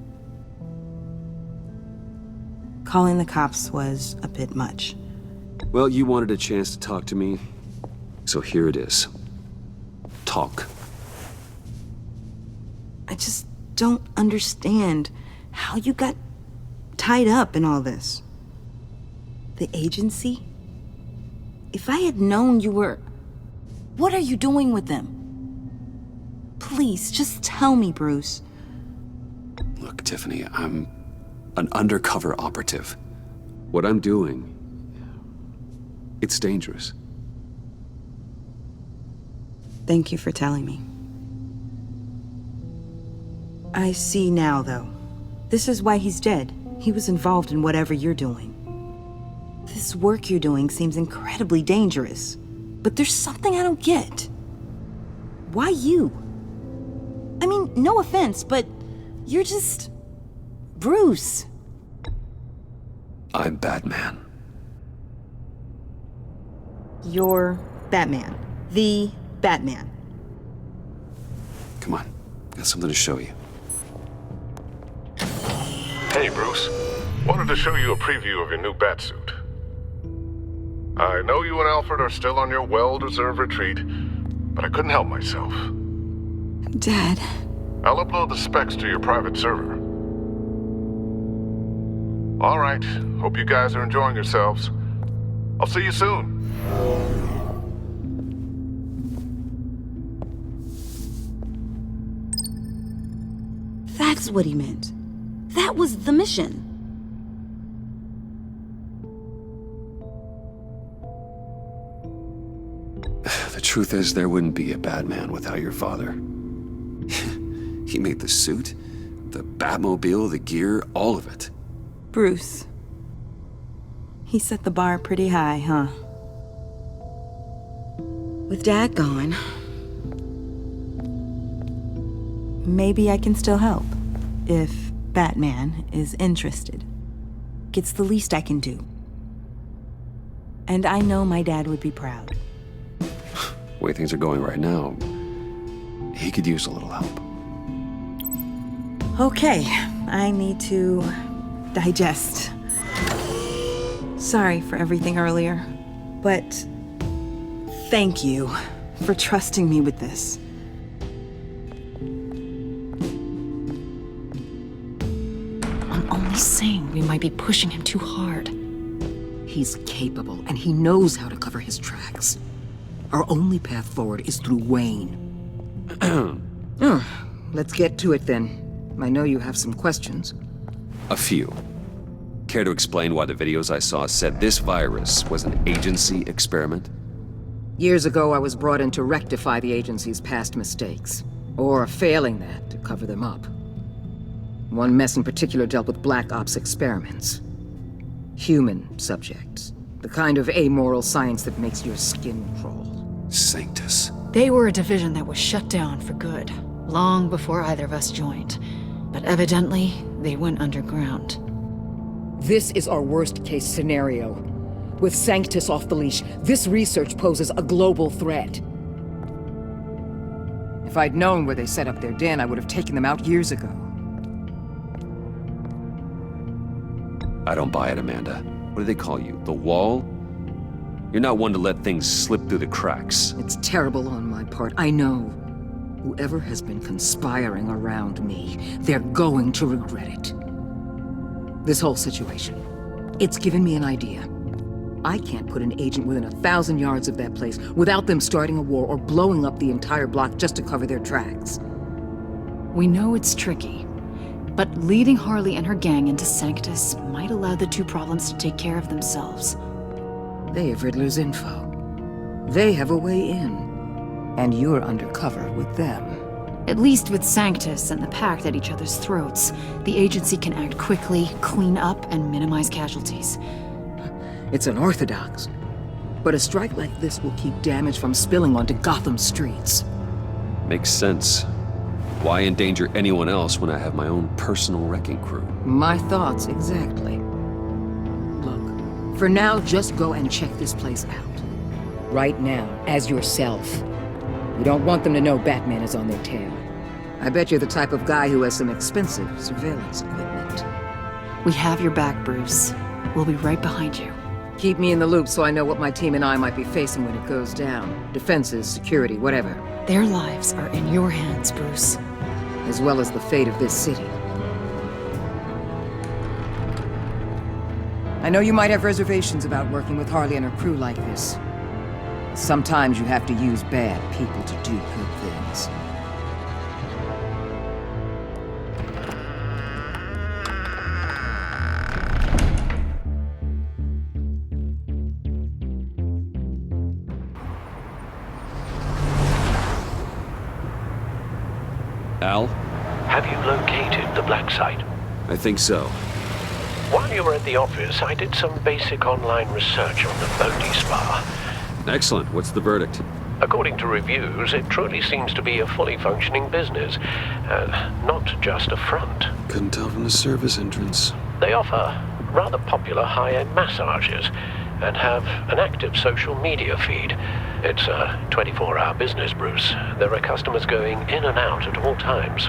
Speaker 16: Calling the cops was a bit much.
Speaker 2: Well, you wanted a chance to talk to me, so here it is. Talk.
Speaker 16: I just don't understand how you got tied up in all this. The agency? If I had known you were... What are you doing with them? Please, just tell me, Bruce.
Speaker 2: Look, Tiffany, I'm an undercover operative. What I'm doing, it's dangerous.
Speaker 16: Thank you for telling me. I see now, though. This is why he's dead. He was involved in whatever you're doing. This work you're doing seems incredibly dangerous. But there's something I don't get. Why you? I mean, no offense, but you're just... Bruce.
Speaker 2: I'm Batman.
Speaker 16: You're Batman. The Batman.
Speaker 2: Come on, got something to show you.
Speaker 17: Hey, Bruce. Wanted to show you a preview of your new batsuit. I know you and Alfred are still on your well-deserved retreat, but I couldn't help myself.
Speaker 16: Dad.
Speaker 17: I'll upload the specs to your private server. All right. Hope you guys are enjoying yourselves. I'll see you soon.
Speaker 16: That's what he meant. That was the mission.
Speaker 2: The truth is, there wouldn't be a Batman without your father. He made the suit, the Batmobile, the gear, all of it.
Speaker 16: Bruce. He set the bar pretty high, huh? With Dad gone, maybe I can still help. If Batman is interested. It's the least I can do. And I know my dad would be proud.
Speaker 2: The way things are going right now, he could use a little help.
Speaker 16: Okay, I need to digest. Sorry for everything earlier, but thank you for trusting me with this.
Speaker 11: I'm only saying we might be pushing him too hard.
Speaker 15: He's capable, and he knows how to cover his tracks. Our only path forward is through Wayne. Let's get to it then. I know you have some questions.
Speaker 2: A few. Care to explain why the videos I saw said this virus was an agency experiment?
Speaker 15: Years ago, I was brought in to rectify the agency's past mistakes. Or, failing that, to cover them up. One mess in particular dealt with Black Ops experiments. Human subjects. The kind of amoral science that makes your skin crawl.
Speaker 2: Sanctus.
Speaker 11: They were a division that was shut down for good, long before either of us joined. But evidently, they went underground.
Speaker 15: This is our worst-case scenario. With Sanctus off the leash, this research poses a global threat. If I'd known where they set up their den, I would have taken them out years ago.
Speaker 2: I don't buy it, Amanda. What do they call you? The Wall? You're not one to let things slip through the cracks.
Speaker 15: It's terrible on my part, I know. Whoever has been conspiring around me, they're going to regret it. This whole situation, it's given me an idea. I can't put an agent within 1,000 yards of that place without them starting a war or blowing up the entire block just to cover their tracks.
Speaker 11: We know it's tricky, but leading Harley and her gang into Sanctus might allow the two problems to take care of themselves.
Speaker 15: They have Riddler's info. They have a way in. And you're undercover with them.
Speaker 11: At least with Sanctus and the Pact at each other's throats, the agency can act quickly, clean up, and minimize casualties.
Speaker 15: It's unorthodox. But a strike like this will keep damage from spilling onto Gotham streets.
Speaker 2: Makes sense. Why endanger anyone else when I have my own personal wrecking crew?
Speaker 15: My thoughts, exactly. Look, for now, just go and check this place out. Right now, as yourself. You don't want them to know Batman is on their tail. I bet you're the type of guy who has some expensive surveillance equipment.
Speaker 11: We have your back, Bruce. We'll be right behind you.
Speaker 15: Keep me in the loop so I know what my team and I might be facing when it goes down. Defenses, security, whatever.
Speaker 11: Their lives are in your hands, Bruce.
Speaker 15: As well as the fate of this city. I know you might have reservations about working with Harley and her crew like this. Sometimes you have to use bad people to do good things.
Speaker 2: Al?
Speaker 5: Have you located the black site?
Speaker 2: I think so.
Speaker 5: While you were at the office, I did some basic online research on the Bodhi Spa.
Speaker 2: Excellent. What's the verdict?
Speaker 5: According to reviews, it truly seems to be a fully functioning business, not just a front.
Speaker 2: Couldn't tell from the service entrance.
Speaker 5: They offer rather popular high-end massages and have an active social media feed. It's a 24-hour business, Bruce. There are customers going in and out at all times.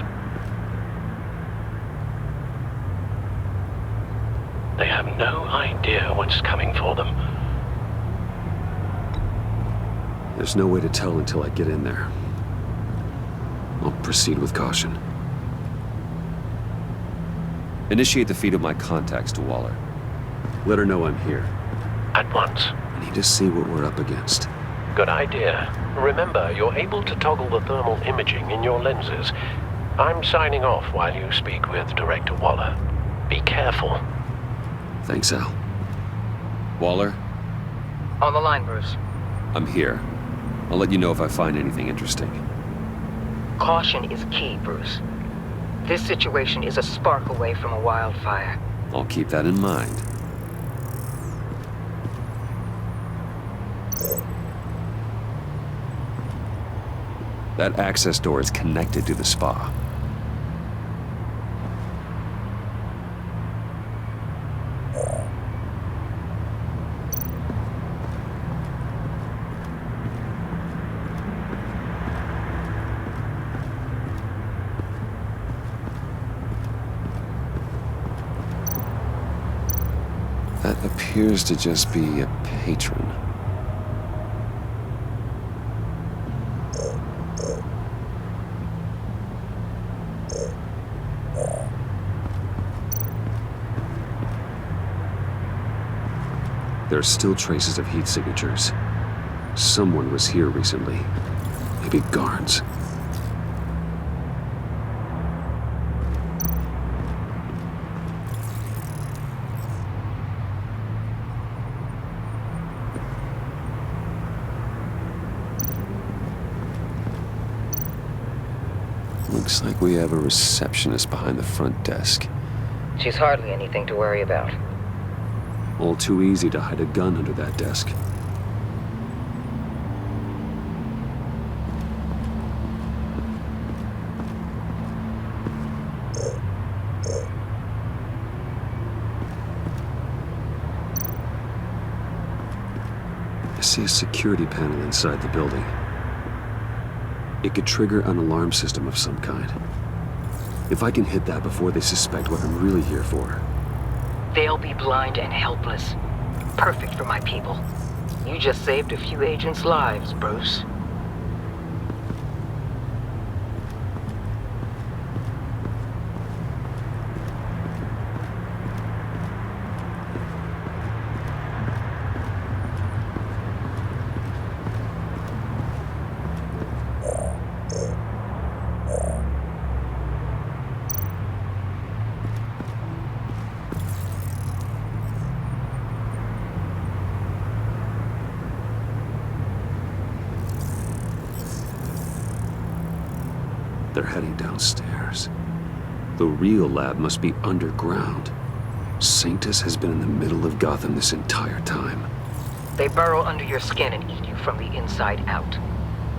Speaker 5: They have no idea what's coming for them.
Speaker 2: There's no way to tell until I get in there. I'll proceed with caution. Initiate the feed of my contacts to Waller. Let her know I'm here.
Speaker 5: At once.
Speaker 2: I need to see what we're up against.
Speaker 5: Good idea. Remember, you're able to toggle the thermal imaging in your lenses. I'm signing off while you speak with Director Waller. Be careful.
Speaker 2: Thanks, Al. Waller?
Speaker 15: On the line, Bruce.
Speaker 2: I'm here. I'll let you know if I find anything interesting.
Speaker 15: Caution is key, Bruce. This situation is a spark away from a wildfire.
Speaker 2: I'll keep that in mind. That access door is connected to the spa. That appears to just be a patron. There are still traces of heat signatures. Someone was here recently. Maybe guards. Looks like we have a receptionist behind the front desk.
Speaker 15: She's hardly anything to worry about.
Speaker 2: All too easy to hide a gun under that desk. I see a security panel inside the building. It could trigger an alarm system of some kind. If I can hit that before they suspect what I'm really here for.
Speaker 15: They'll be blind and helpless. Perfect for my people. You just saved a few agents' lives, Bruce.
Speaker 2: They're heading downstairs. The real lab must be underground. Sanctus has been in the middle of Gotham this entire time.
Speaker 15: They burrow under your skin and eat you from the inside out.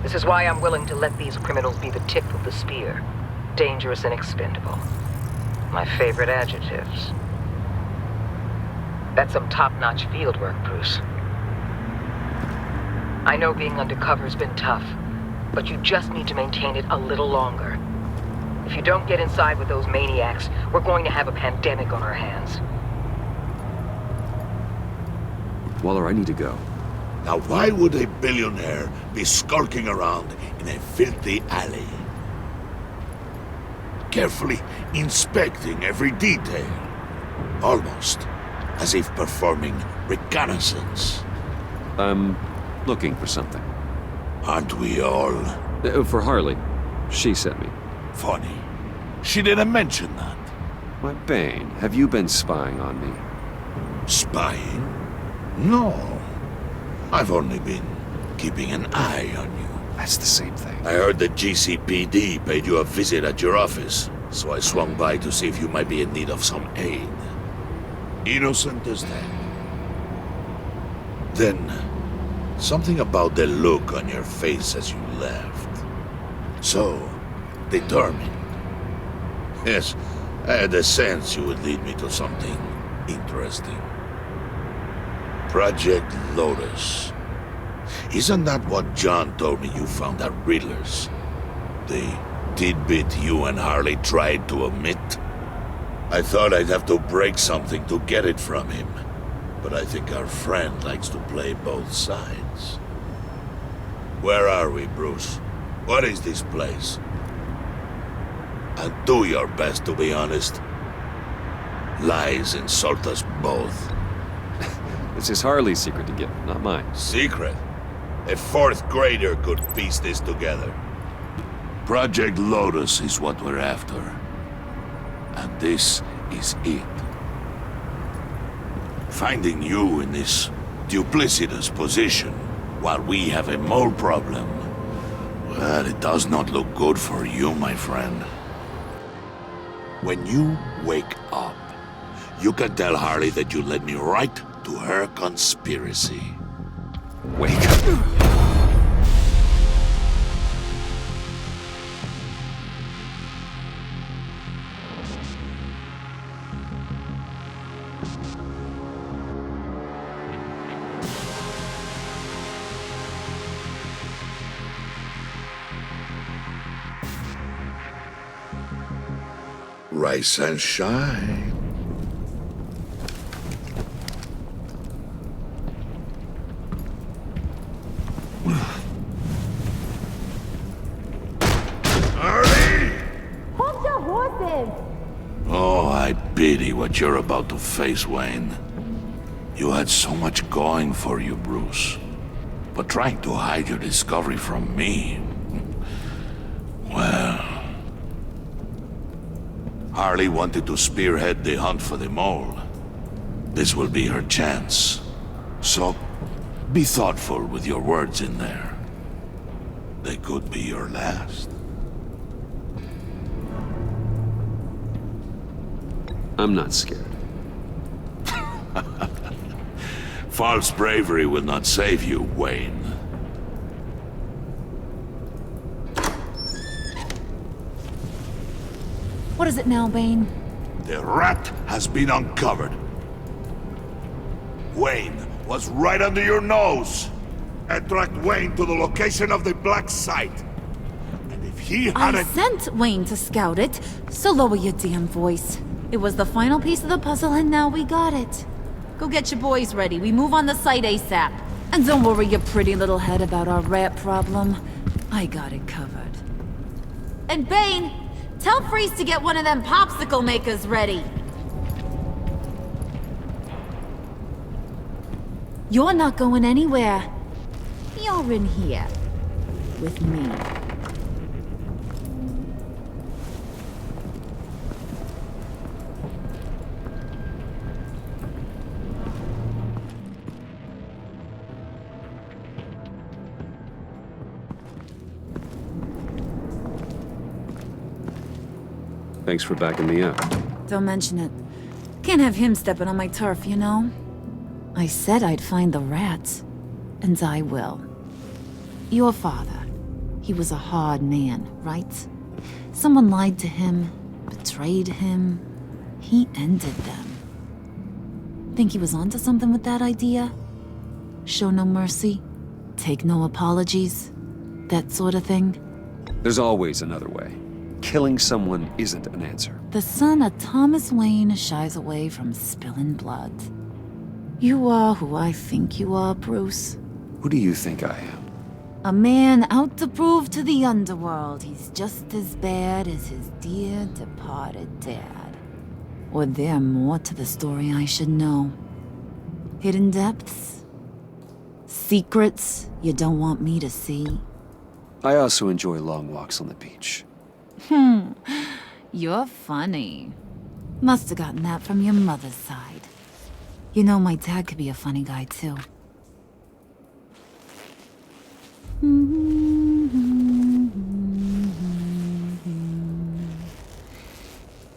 Speaker 15: This is why I'm willing to let these criminals be the tip of the spear. Dangerous and expendable. My favorite adjectives. That's some top-notch field work, Bruce. I know being undercover's been tough, but you just need to maintain it a little longer. If you don't get inside with those maniacs, we're going to have a pandemic on our hands.
Speaker 2: Waller, I need to go.
Speaker 7: Now why would a billionaire be skulking around in a filthy alley? Carefully inspecting every detail. Almost as if performing reconnaissance.
Speaker 2: I'm looking for something.
Speaker 7: Aren't we all?
Speaker 2: For Harley. She sent me.
Speaker 7: Funny. She didn't mention that.
Speaker 2: Why, Bane, have you been spying on me?
Speaker 7: Spying? No. I've only been keeping an eye on you.
Speaker 2: That's the same thing.
Speaker 7: I heard the GCPD paid you a visit at your office, so I swung by to see if you might be in need of some aid. Innocent as that. Then, something about the look on your face as you left. So, determined. Yes, I had a sense you would lead me to something interesting. Project Lotus. Isn't that what John told me you found at Riddler's? The tidbit you and Harley tried to omit? I thought I'd have to break something to get it from him. But I think our friend likes to play both sides. Where are we, Bruce? What is this place? And do your best to be honest. Lies insult us both.
Speaker 2: This is Harley's secret to get, not mine.
Speaker 7: Secret? A fourth grader could piece this together. Project Lotus is what we're after. And this is it. Finding you in this duplicitous position while we have a mole problem, well, it does not look good for you, my friend. When you wake up, you can tell Harley that you led me right to her conspiracy.
Speaker 2: Wake up.
Speaker 7: Rise and shine.
Speaker 10: Hold your horses!
Speaker 7: Oh, I pity what you're about to face, Wayne. You had so much going for you, Bruce. But trying to hide your discovery from me... well... Harley wanted to spearhead the hunt for the mole. This will be her chance. So, be thoughtful with your words in there. They could be your last.
Speaker 2: I'm not scared.
Speaker 7: False bravery will not save you, Wayne.
Speaker 10: What is it now, Bane?
Speaker 7: The rat has been uncovered. Wayne was right under your nose. And tracked Wayne to the location of the black site. And if he had
Speaker 10: I sent Wayne to scout it, so lower your damn voice. It was the final piece of the puzzle and now we got it. Go get your boys ready. We move on the site ASAP. And don't worry your pretty little head about our rat problem. I got it covered. And Bane, tell Freeze to get one of them popsicle makers ready. You're not going anywhere. You're in here. With me.
Speaker 2: Thanks for backing me up.
Speaker 10: Don't mention it. Can't have him stepping on my turf, you know? I said I'd find the rats. And I will. Your father. He was a hard man, right? Someone lied to him, betrayed him. He ended them. Think he was onto something with that idea? Show no mercy? Take no apologies? That sort of thing?
Speaker 2: There's always another way. Killing someone isn't an answer.
Speaker 10: The son of Thomas Wayne shies away from spilling blood. You are who I think you are, Bruce.
Speaker 2: Who do you think I am?
Speaker 10: A man out to prove to the underworld he's just as bad as his dear departed dad. Or there more to the story I should know. Hidden depths? Secrets you don't want me to see?
Speaker 2: I also enjoy long walks on the beach.
Speaker 10: You're funny. Must have gotten that from your mother's side. You know my dad could be a funny guy too.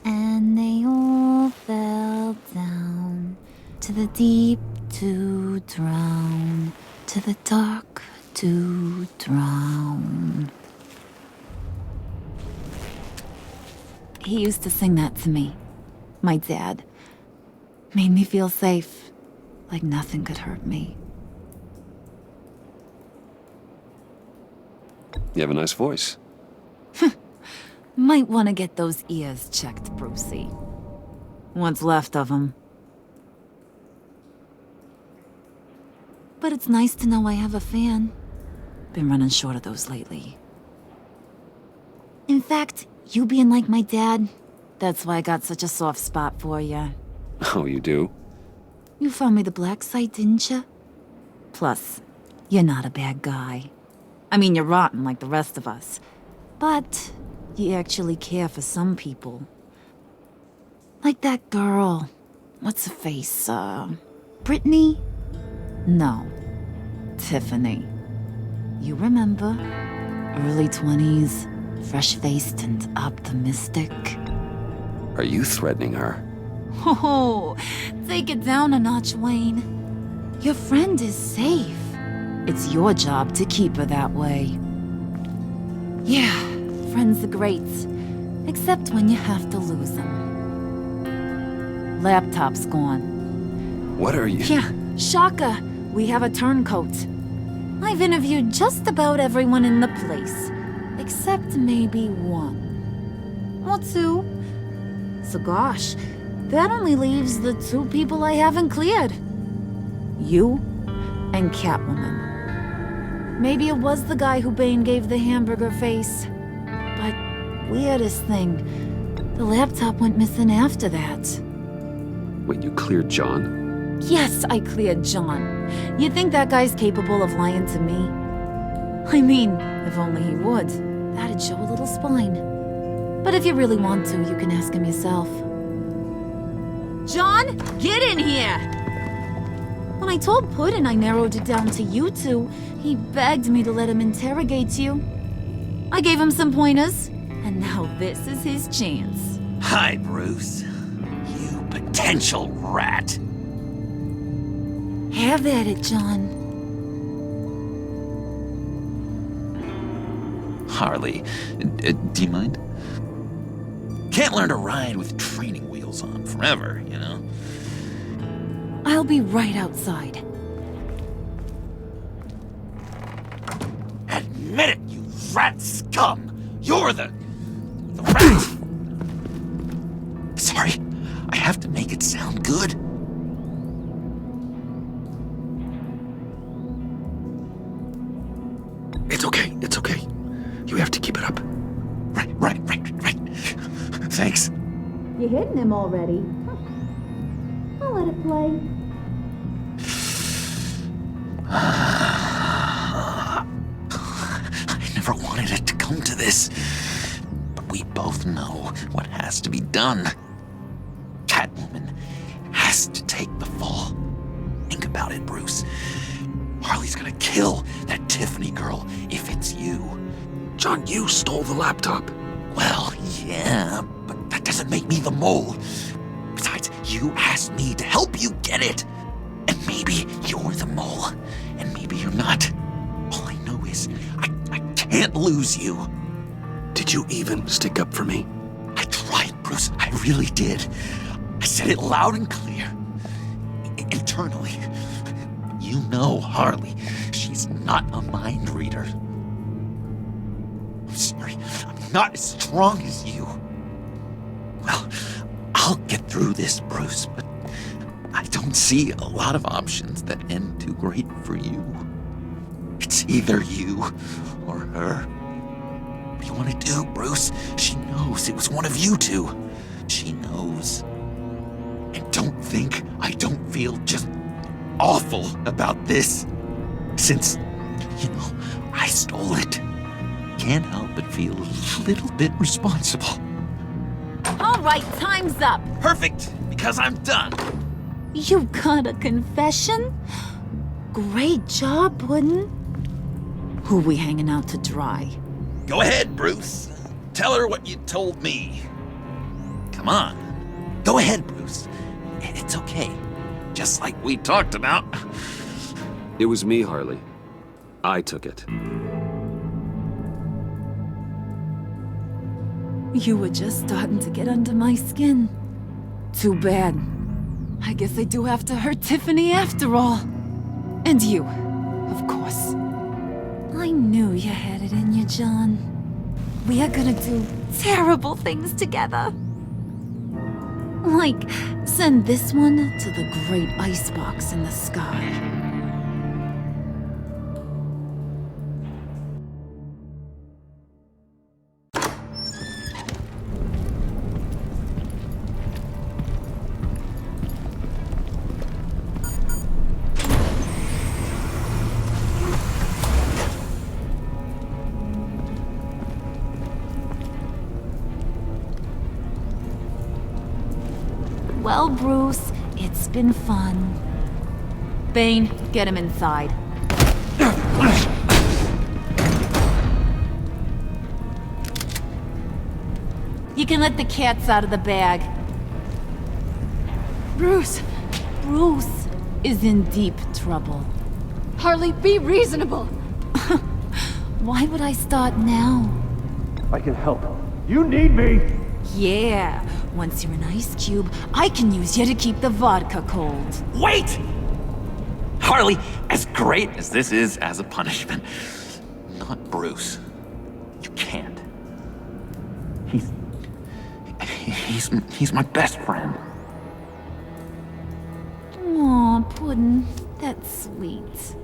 Speaker 10: And they all fell down to the deep to drown, to the dark to drown. He used to sing that to me. My dad. Made me feel safe, like nothing could hurt me.
Speaker 2: You have a nice voice.
Speaker 10: Might want to get those ears checked, Brucey. What's left of them. But it's nice to know I have a fan. Been running short of those lately. In fact, you being like my dad, that's why I got such a soft spot for you.
Speaker 2: Oh, you do?
Speaker 10: You found me the black site, didn't you? Plus, you're not a bad guy. I mean, you're rotten like the rest of us. But you actually care for some people. Like that girl. What's her face? Brittany? No. Tiffany. You remember? Early 20s, fresh-faced and optimistic.
Speaker 2: Are you threatening her?
Speaker 10: Oh, take it down a notch, Wayne. Your friend is safe. It's your job to keep her that way. Yeah, friends are great. Except when you have to lose them. Laptop's gone.
Speaker 2: What are you...
Speaker 10: Yeah, shocker. We have a turncoat. I've interviewed just about everyone in the place. Except maybe one. Or two. So gosh, that only leaves the two people I haven't cleared. You and Catwoman. Maybe it was the guy who Bane gave the hamburger face. But weirdest thing, the laptop went missing after that.
Speaker 2: Wait, you cleared John?
Speaker 10: Yes, I cleared John. You think that guy's capable of lying to me? I mean, if only he would. That'd show a little spine. But if you really want to, you can ask him yourself. John, get in here! When I told Puddin' I narrowed it down to you two, he begged me to let him interrogate you. I gave him some pointers, and now this is his chance.
Speaker 1: Hi, Bruce. You potential rat.
Speaker 10: Have at it, John.
Speaker 1: Harley, do you mind? Can't learn to ride with training wheels on forever, you know?
Speaker 10: I'll be right outside.
Speaker 1: Admit it, you rat scum! You're the rat! Sorry, I have to make it sound good.
Speaker 2: It's okay, it's okay. You have to keep it up.
Speaker 1: Right. Thanks.
Speaker 10: You're hitting him already. I'll let it play.
Speaker 1: I never wanted it to come to this. But we both know what has to be done. Catwoman has to take the fall. Think about it, Bruce. Harley's gonna kill that Tiffany girl if it's you.
Speaker 2: John, you stole the laptop.
Speaker 1: Well, yeah, but that doesn't make me the mole. Besides, you asked me to help you get it. And maybe you're the mole, and maybe you're not. All I know is I can't lose you.
Speaker 2: Did you even stick up for me?
Speaker 1: I tried, Bruce. I really did. I said it loud and clear. Internally. You know Harley. She's not a mind reader. I'm sorry. I'm not as strong as you. Well, I'll get through this, Bruce, but I don't see a lot of options that end too great for you. It's either you or her. What do you want to do, Bruce? She knows it was one of you two. She knows. And don't think I don't feel just awful about this. Since, you know, I stole it. Can't help but feel a little bit responsible.
Speaker 10: All right, time's up.
Speaker 1: Perfect, because I'm done.
Speaker 10: You got a confession? Great job, Puddin'. Who we hanging out to dry?
Speaker 1: Go ahead, Bruce. Tell her what you told me. Come on. Go ahead, Bruce. It's okay. Just like we talked about.
Speaker 2: It was me, Harley. I took it.
Speaker 10: You were just starting to get under my skin. Too bad. I guess I do have to hurt Tiffany after all. And you, of course. I knew you had it in you, John. We are gonna do terrible things together. Like, send this one to the great icebox in the sky. Well, Bruce, it's been fun. Bane, get him inside. You can let the cats out of the bag.
Speaker 11: Bruce!
Speaker 10: Bruce is in deep trouble.
Speaker 11: Harley, be reasonable!
Speaker 10: Why would I start now?
Speaker 9: I can help. You need me!
Speaker 10: Yeah, once you're an ice cube, I can use you to keep the vodka cold.
Speaker 1: Wait! Harley, as great as this is as a punishment, not Bruce. You can't. He's my best friend.
Speaker 10: Aw, Puddin', that's sweet.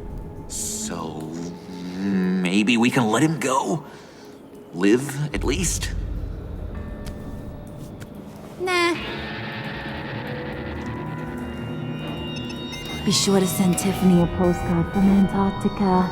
Speaker 1: So, maybe we can let him go? Live, at least?
Speaker 10: Nah. Be sure to send Tiffany a postcard from Antarctica.